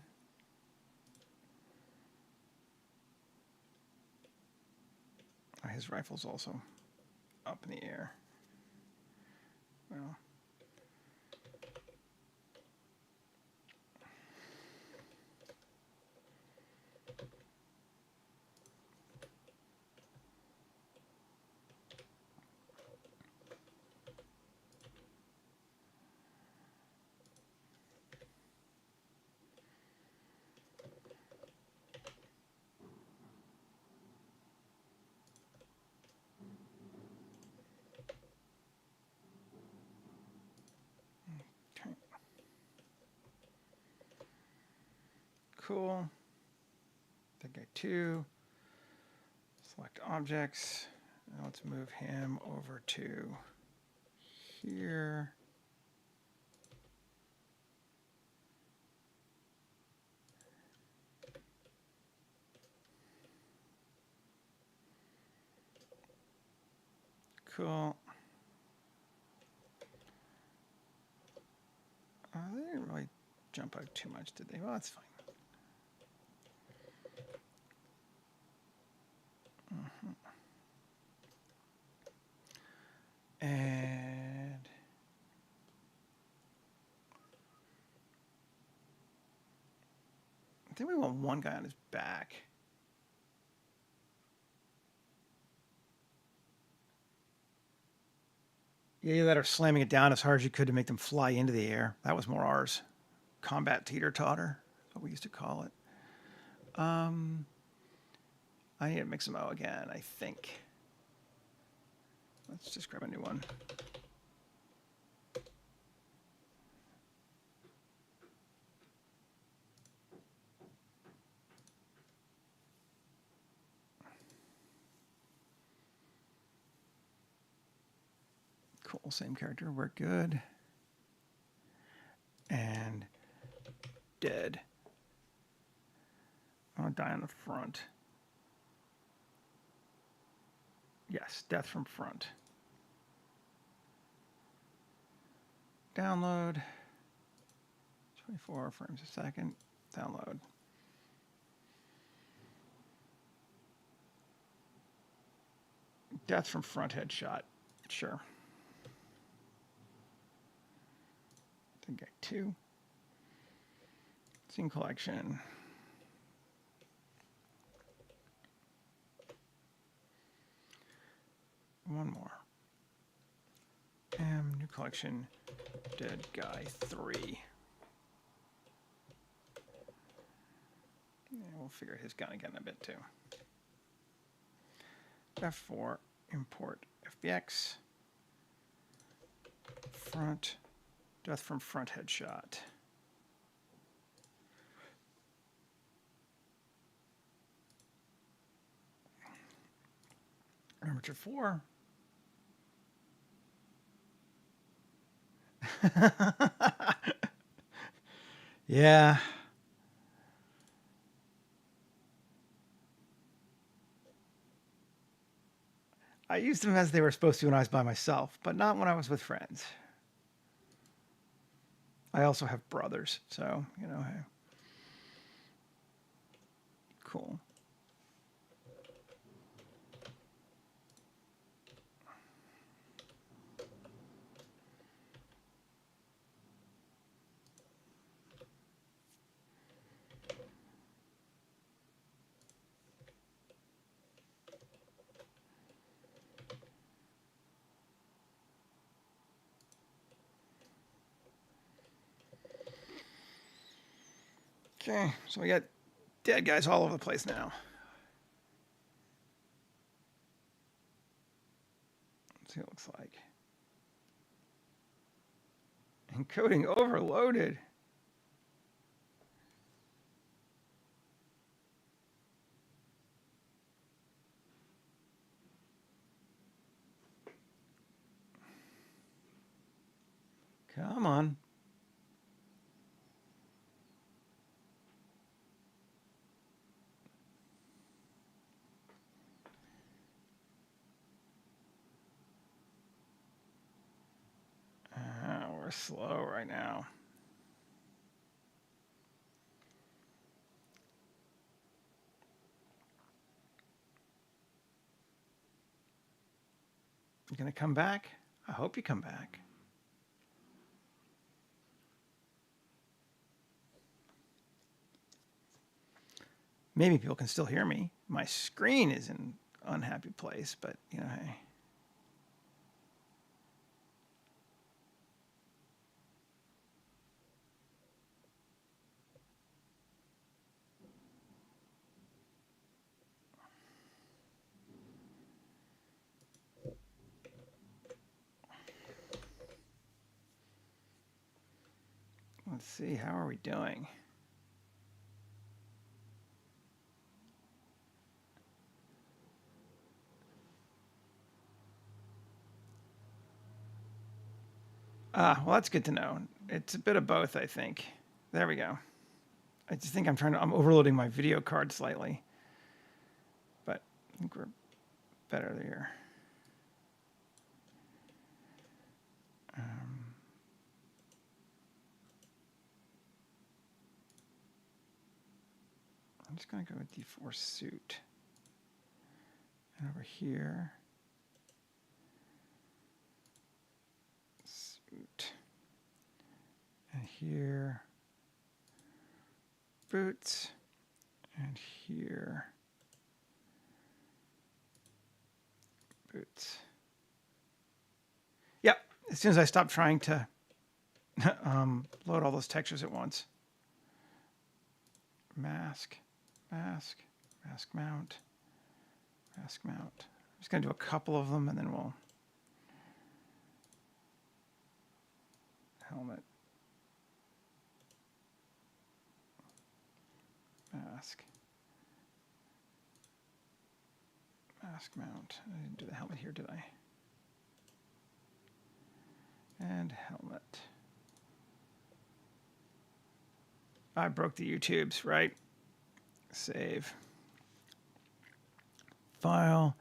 His rifle's also up in the air. Well, okay. Cool. That guy 2. Select objects. Now let's move him over to here. Cool. They didn't really jump out too much, did they? Well, that's fine. And I think we want one guy on his back. Yeah, you let her slamming it down as hard as you could to make them fly into the air. That was more ours. Combat teeter-totter, what we used to call it. I need to mix them out again, I think. Let's just grab a new one. Cool, same character, we're good. And dead. I'll die on the front. Yes, death from front. Download. 24 frames a second. Download. Death from front headshot. Sure. I think I 2. Scene collection. One more. New collection. Dead guy 3. Yeah, we'll figure his gun again in a bit too. F4. Import FBX. Front. Death from front headshot. Armature 4. Yeah. I used them as they were supposed to when I was by myself, but not when I was with friends. I also have brothers, so, you know, hey. Cool. Okay, so we got dead guys all over the place now. Let's see what it looks like. Encoding overloaded. Come on. We're slow right now. You gonna come back? I hope you come back. Maybe people can still hear me. My screen is in an unhappy place, but you know, hey. Let's see, how are we doing? Well, that's good to know. It's a bit of both, I think. There we go. I just think I'm overloading my video card slightly. But I think we're better there. I'm just going to go with D4 suit. And over here, suit. And here, boots. And here, boots. Yep, as soon as I stop trying to load all those textures at once. Mask, mask, mask mount, mask mount. I'm just going to do a couple of them and then we'll helmet, mask, mask mount. I didn't do the helmet here, did I? And helmet. I broke the YouTubes, right? Save. File,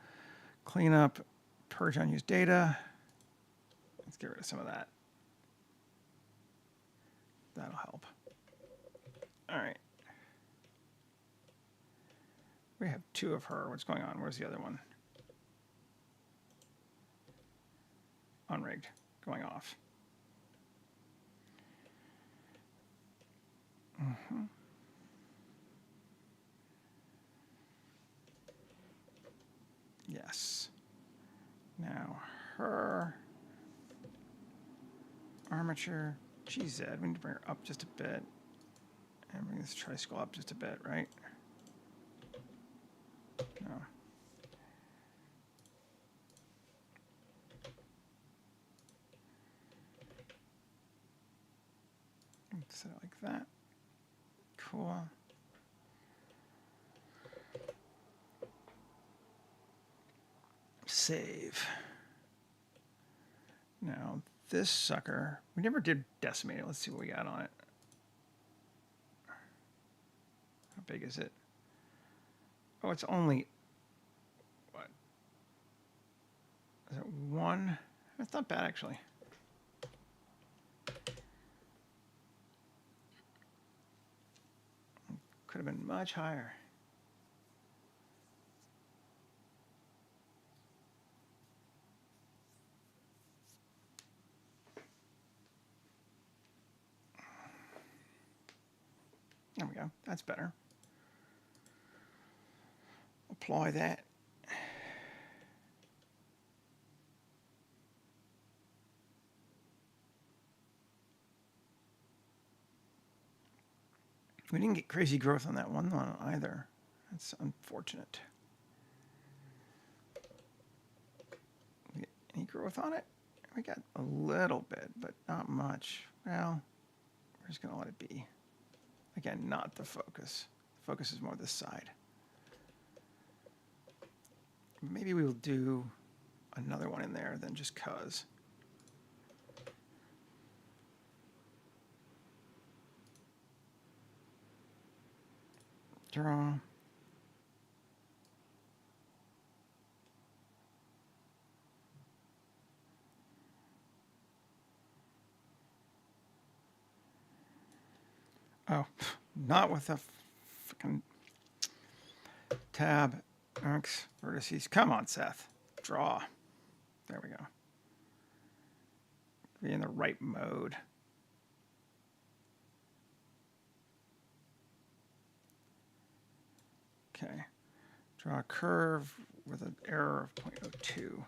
clean up, purge unused data. Let's get rid of some of that. That'll help. All right. We have two of her. What's going on? Where's the other one? Unrigged, going off. Mm-hmm. Yes. Now her armature, GZ. We need to bring her up just a bit, and bring this tricycle up just a bit, right? No. Set it like that. Cool. Save. Now this sucker, we never did decimate it. Let's see what we got on it. How big is it? Oh, it's only, what? Is it 1? That's not bad, actually. Could have been much higher. There we go. That's better. Apply that. We didn't get crazy growth on that one either. That's unfortunate. We get any growth on it? We got a little bit, but not much. Well, we're just going to let it be. Again, not the focus. The focus is more this side. Maybe we will do another one in there than just cuz. Draw. Oh, not with a fucking tab. X vertices. Come on, Seth. Draw. There we go. Be in the right mode. Okay. Draw a curve with an error of 0.02.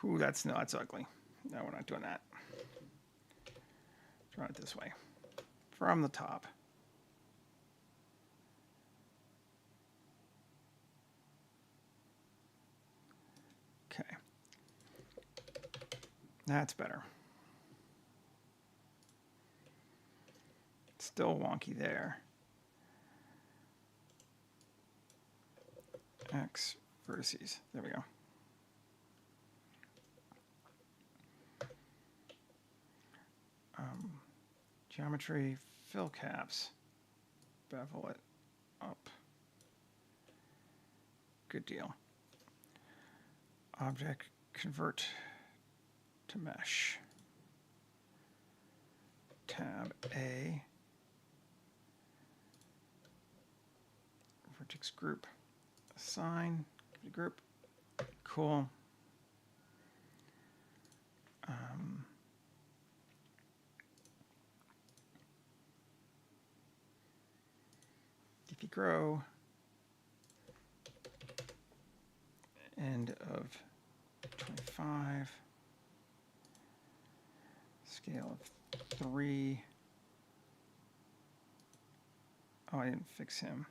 Ooh, that's ugly. No, we're not doing that. Draw it this way. From the top. Okay. That's better. Still wonky there. X vertices. There we go. Geometry, fill caps, bevel it up. Good deal. Object, convert to mesh. Tab A. Vertex group. Assign, give it a group. Cool. DP grow. End of 25. Scale of 3. Oh, I didn't fix him.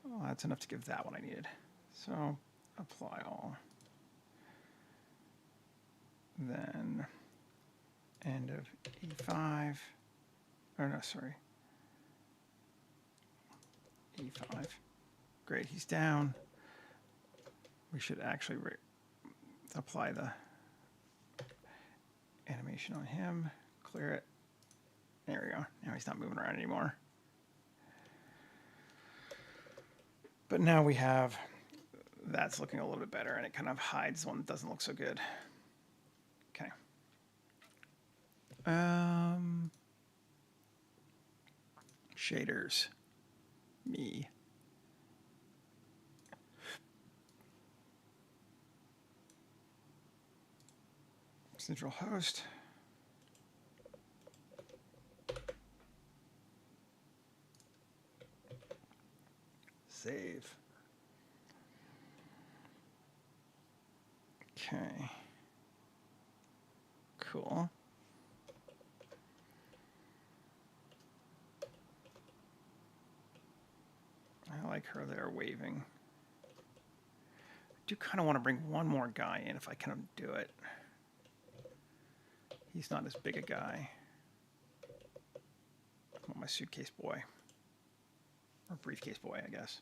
Well, that's enough to give that one I needed. So apply all. Then end of E5. Oh, no, sorry. E5. Great, he's down. We should actually apply the animation on him. Clear it. There we go. Now he's not moving around anymore. But now we have, that's looking a little bit better, and it kind of hides one that doesn't look so good. Okay. Shaders. Me. Central host. Save. Okay. Cool. I like her there waving. I do kind of want to bring one more guy in if I can do it. He's not as big a guy. I want my suitcase boy. Or briefcase boy, I guess.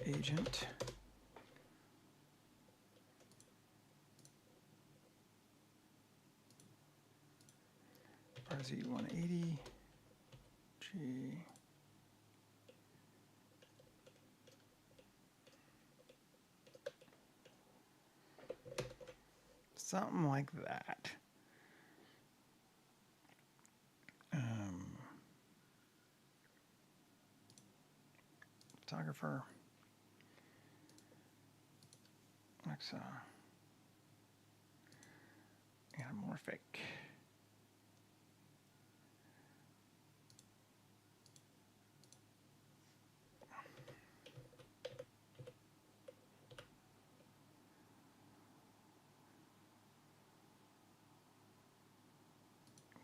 Agent. RZ180. G. Something like that. Photographer. Alexa. Anamorphic.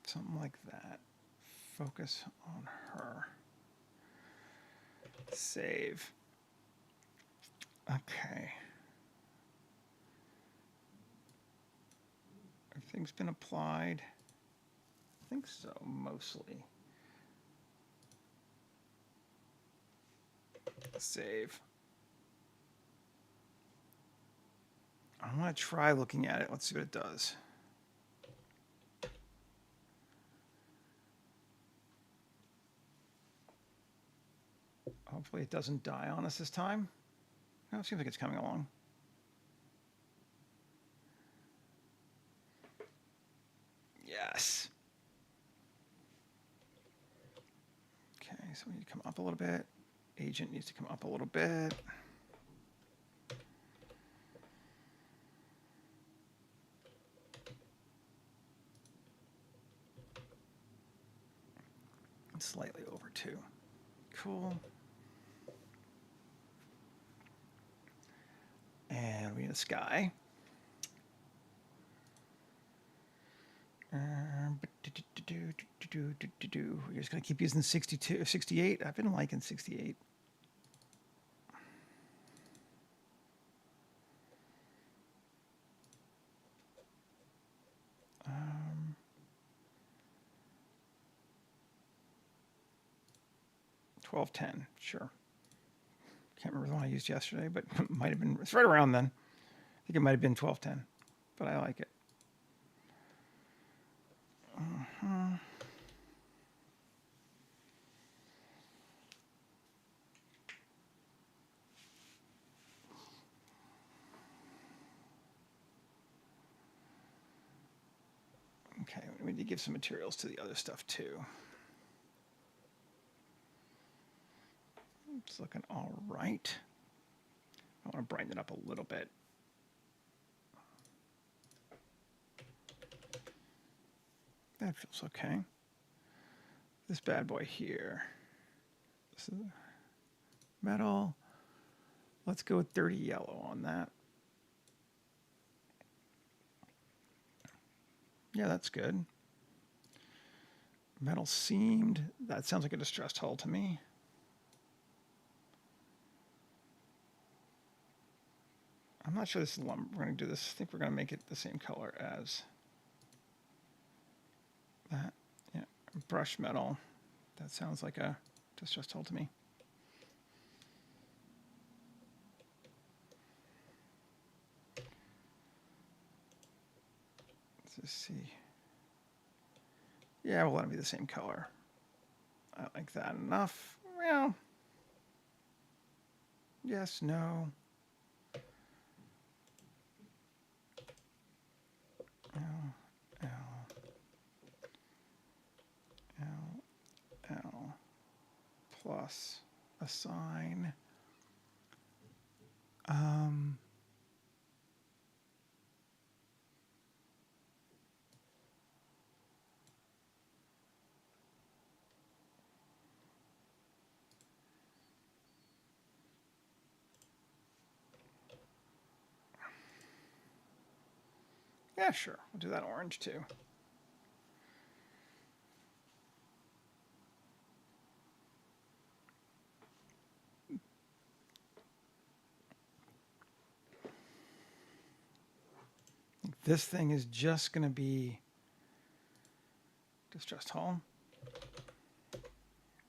Something like that. Focus on her. Save. Okay. Everything's been applied. think so, mostly. Save. I want to try looking at it. Let's see what it does. Hopefully it doesn't die on us this time. No, it seems like it's coming along. Yes. Okay, so we need to come up a little bit. Agent needs to come up a little bit. Slightly over 2. Cool. And we need a sky. We're just going to keep using 62, 68. I've been liking 68. Um, 1210, sure. Can't remember the one I used yesterday, but it might have been, it's right around then. I think it might have been 1210, but I like it. Okay, we need to give some materials to the other stuff too. It's looking all right. I want to brighten it up a little bit. That feels okay. This bad boy here. This is metal. Let's go with dirty yellow on that. Yeah, that's good. Metal seamed. That sounds like a distressed hull to me. I'm not sure this is lumber. We're going to do this. I think we're going to make it the same color as that. Yeah, brushed metal. That sounds like a distressed hull to me. Let's just see. Yeah, we'll let it be the same color. I like that enough. Well, yes, no. L, L, L, L, plus assign. Yeah, sure. We'll do that orange too. This thing is just going to be distressed hull. It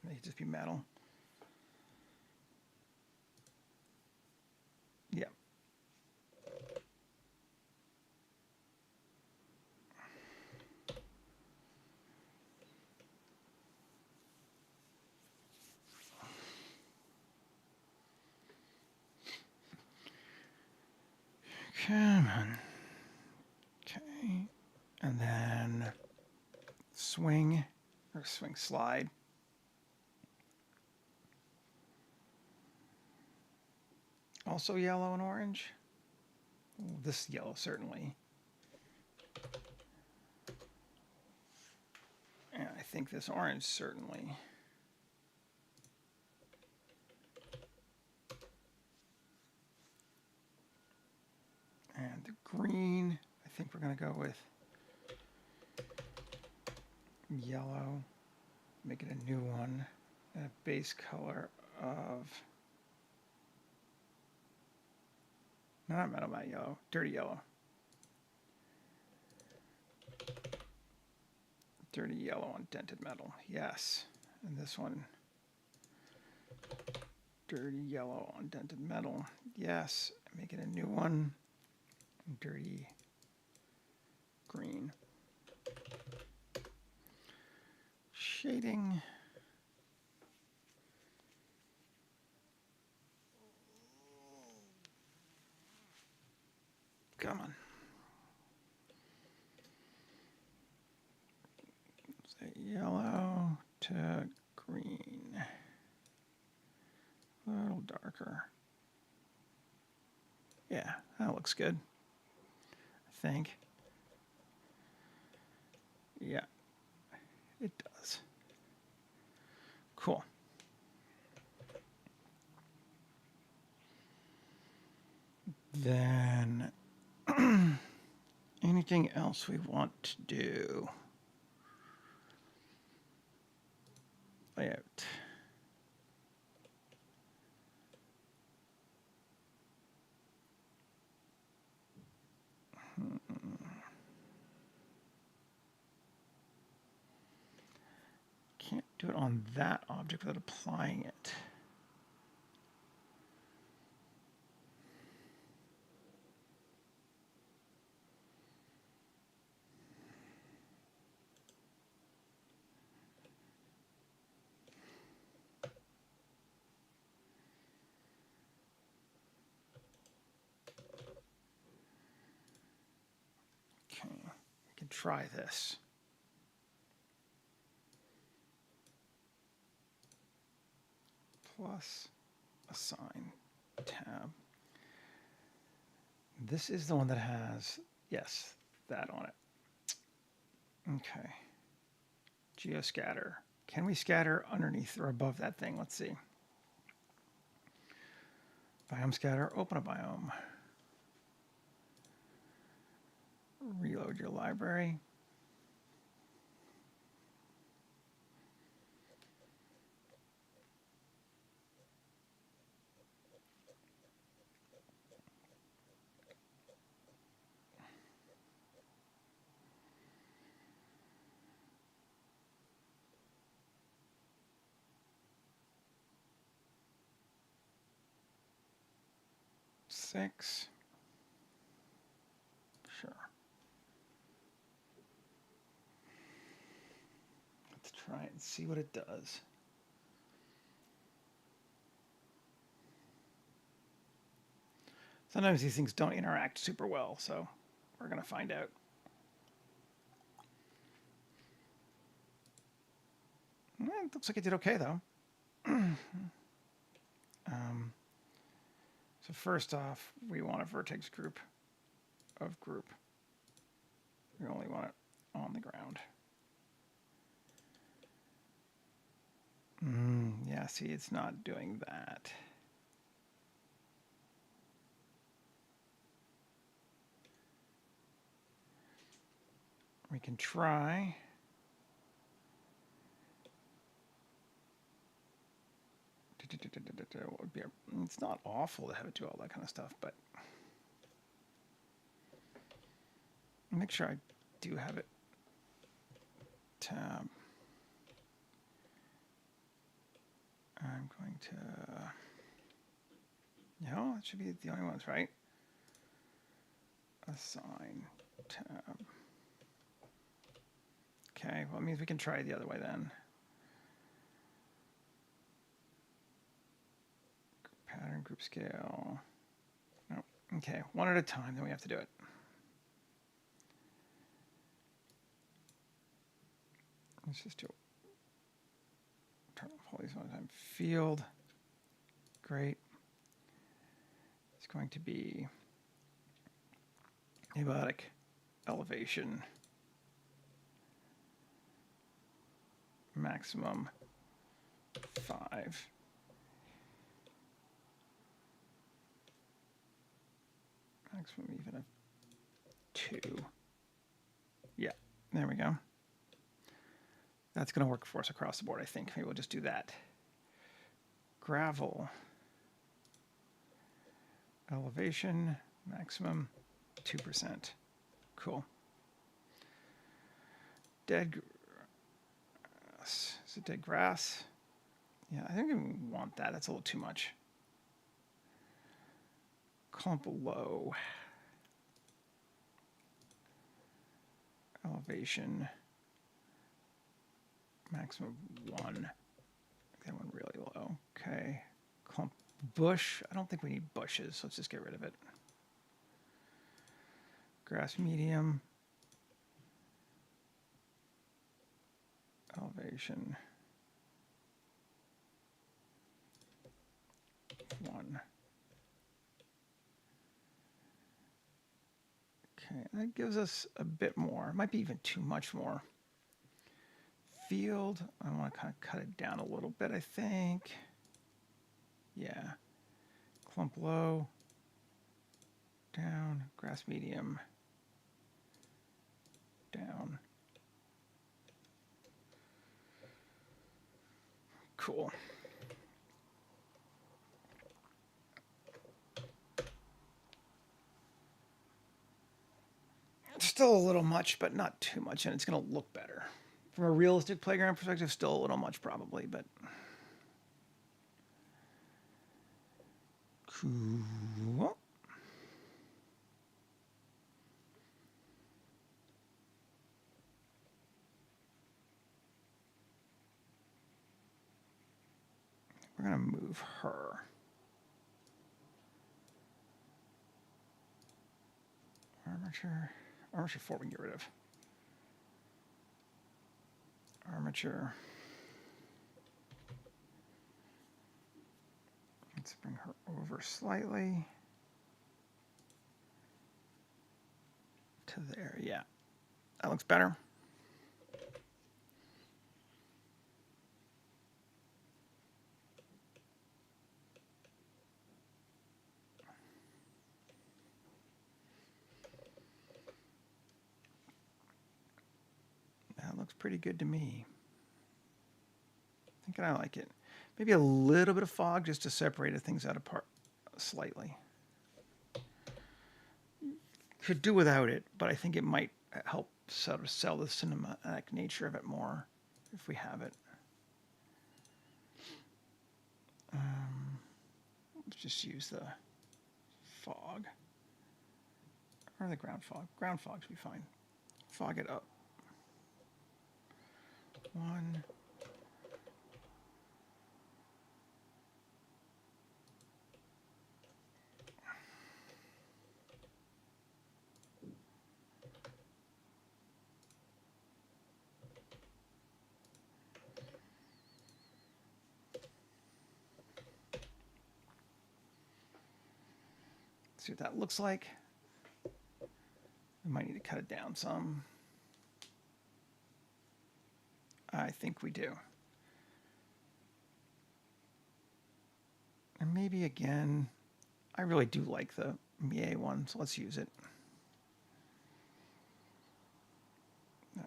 may just be metal. Yeah. Come on. Okay. And then swing or swing slide. Also yellow and orange. Ooh, this yellow certainly. And I think this orange certainly. And the green, I think we're going to go with yellow. Make it a new one. And a base color of, no, not metal matte yellow, dirty yellow. dirty yellow on dented metal. Yes. And this one, dirty yellow on dented metal. Yes. Make it a new one. Dirty green. Shading. Come on. Say yellow to green. A little darker. Yeah, that looks good. I think. Yeah, it does. Cool. Then anything else we want to do? Layout. Can't do it on that object without applying it. Okay, we can try this. Plus assign tab. This is the one that has, yes, that on it. Okay. Geoscatter. Can we scatter underneath or above that thing? Let's see. Biome scatter, open a biome. Reload your library. Six. Sure. Let's try it and see what it does. Sometimes these things don't interact super well, so we're going to find out. It looks like it did okay, though. So first off, we want a vertex group of group. We only want it on the ground. Yeah, see, it's not doing that. We can try. What would be it's not awful to have it do all that kind of stuff, but make sure I do have it tab. I'm going to, no, it should be the only ones, right? Assign tab. Okay, well, it means we can try it the other way then. Pattern, group scale. No, okay, one at a time, then we have to do it. Let's just do turn off all these one time. Field. Great. It's going to be abiotic elevation. Maximum 5. Maximum even of 2. Yeah, there we go. That's going to work for us across the board, I think. Maybe we'll just do that. Gravel. Elevation, maximum 2%. Cool. Dead Is it dead grass? Yeah, I think we want that. That's a little too much. Clump low. Elevation. Maximum 1. That one really low. Okay. Clump bush. I don't think we need bushes. Let's just get rid of it. Grass medium. Elevation. 1. Okay, that gives us a bit more. It might be even too much more. Field, I want to kind of cut it down a little bit, I think. Yeah. Clump low. Down. Grass medium. Down. Cool. Still a little much, but not too much, and it's going to look better. From a realistic playground perspective, still a little much probably, but cool. We're going to move her. Armature. Armature 4 we can get rid of. Armature. Let's bring her over slightly. To there, yeah. That looks better. That looks pretty good to me. I think I like it. Maybe a little bit of fog just to separate things out apart slightly. Could do without it, but I think it might help sort of sell the cinematic nature of it more if we have it. Let's just use the fog. Or the ground fog. Ground fog should be fine. Fog it up. 1. See what that looks like. We might need to cut it down some. I think we do. And maybe again, I really do like the Mie one, so let's use it. No.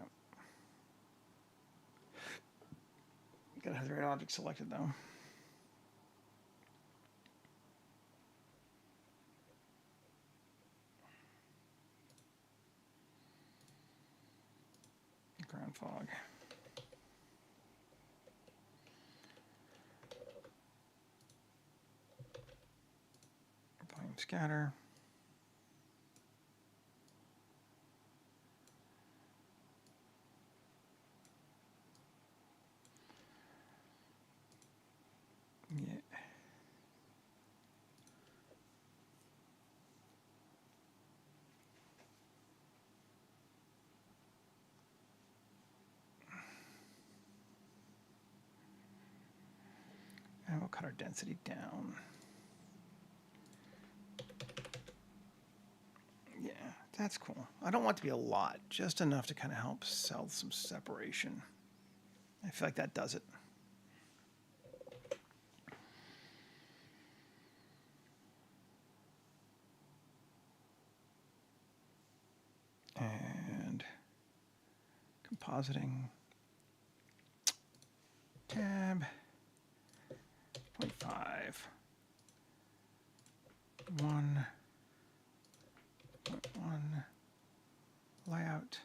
Gotta have the right object selected though. Ground fog. Volume scatter. Yeah. And we'll cut our density down. Yeah, that's cool. I don't want it to be a lot, just enough to kind of help sell some separation. I feel like that does it. And compositing. Tab. 0.5. 1. 0.1. Layout.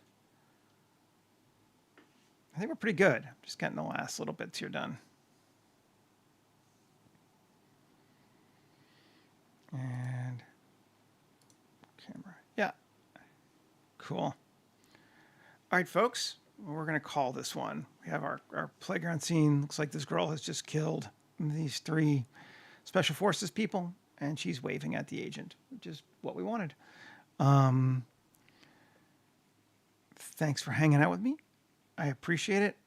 I think think we're pretty good. Just getting the last little bits here done. And camera. Yeah. Cool. All right, folks. We're going to call this one. We have our playground scene. Looks like this girl has just killed these 3 special forces people, and she's waving at the agent, which is what we wanted. Thanks for hanging out with me. I appreciate it.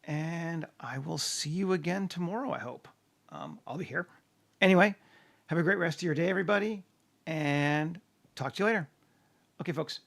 And I will see you again tomorrow, I hope. I'll be here. Anyway, have a great rest of your day, everybody, and talk to you later. Okay, folks.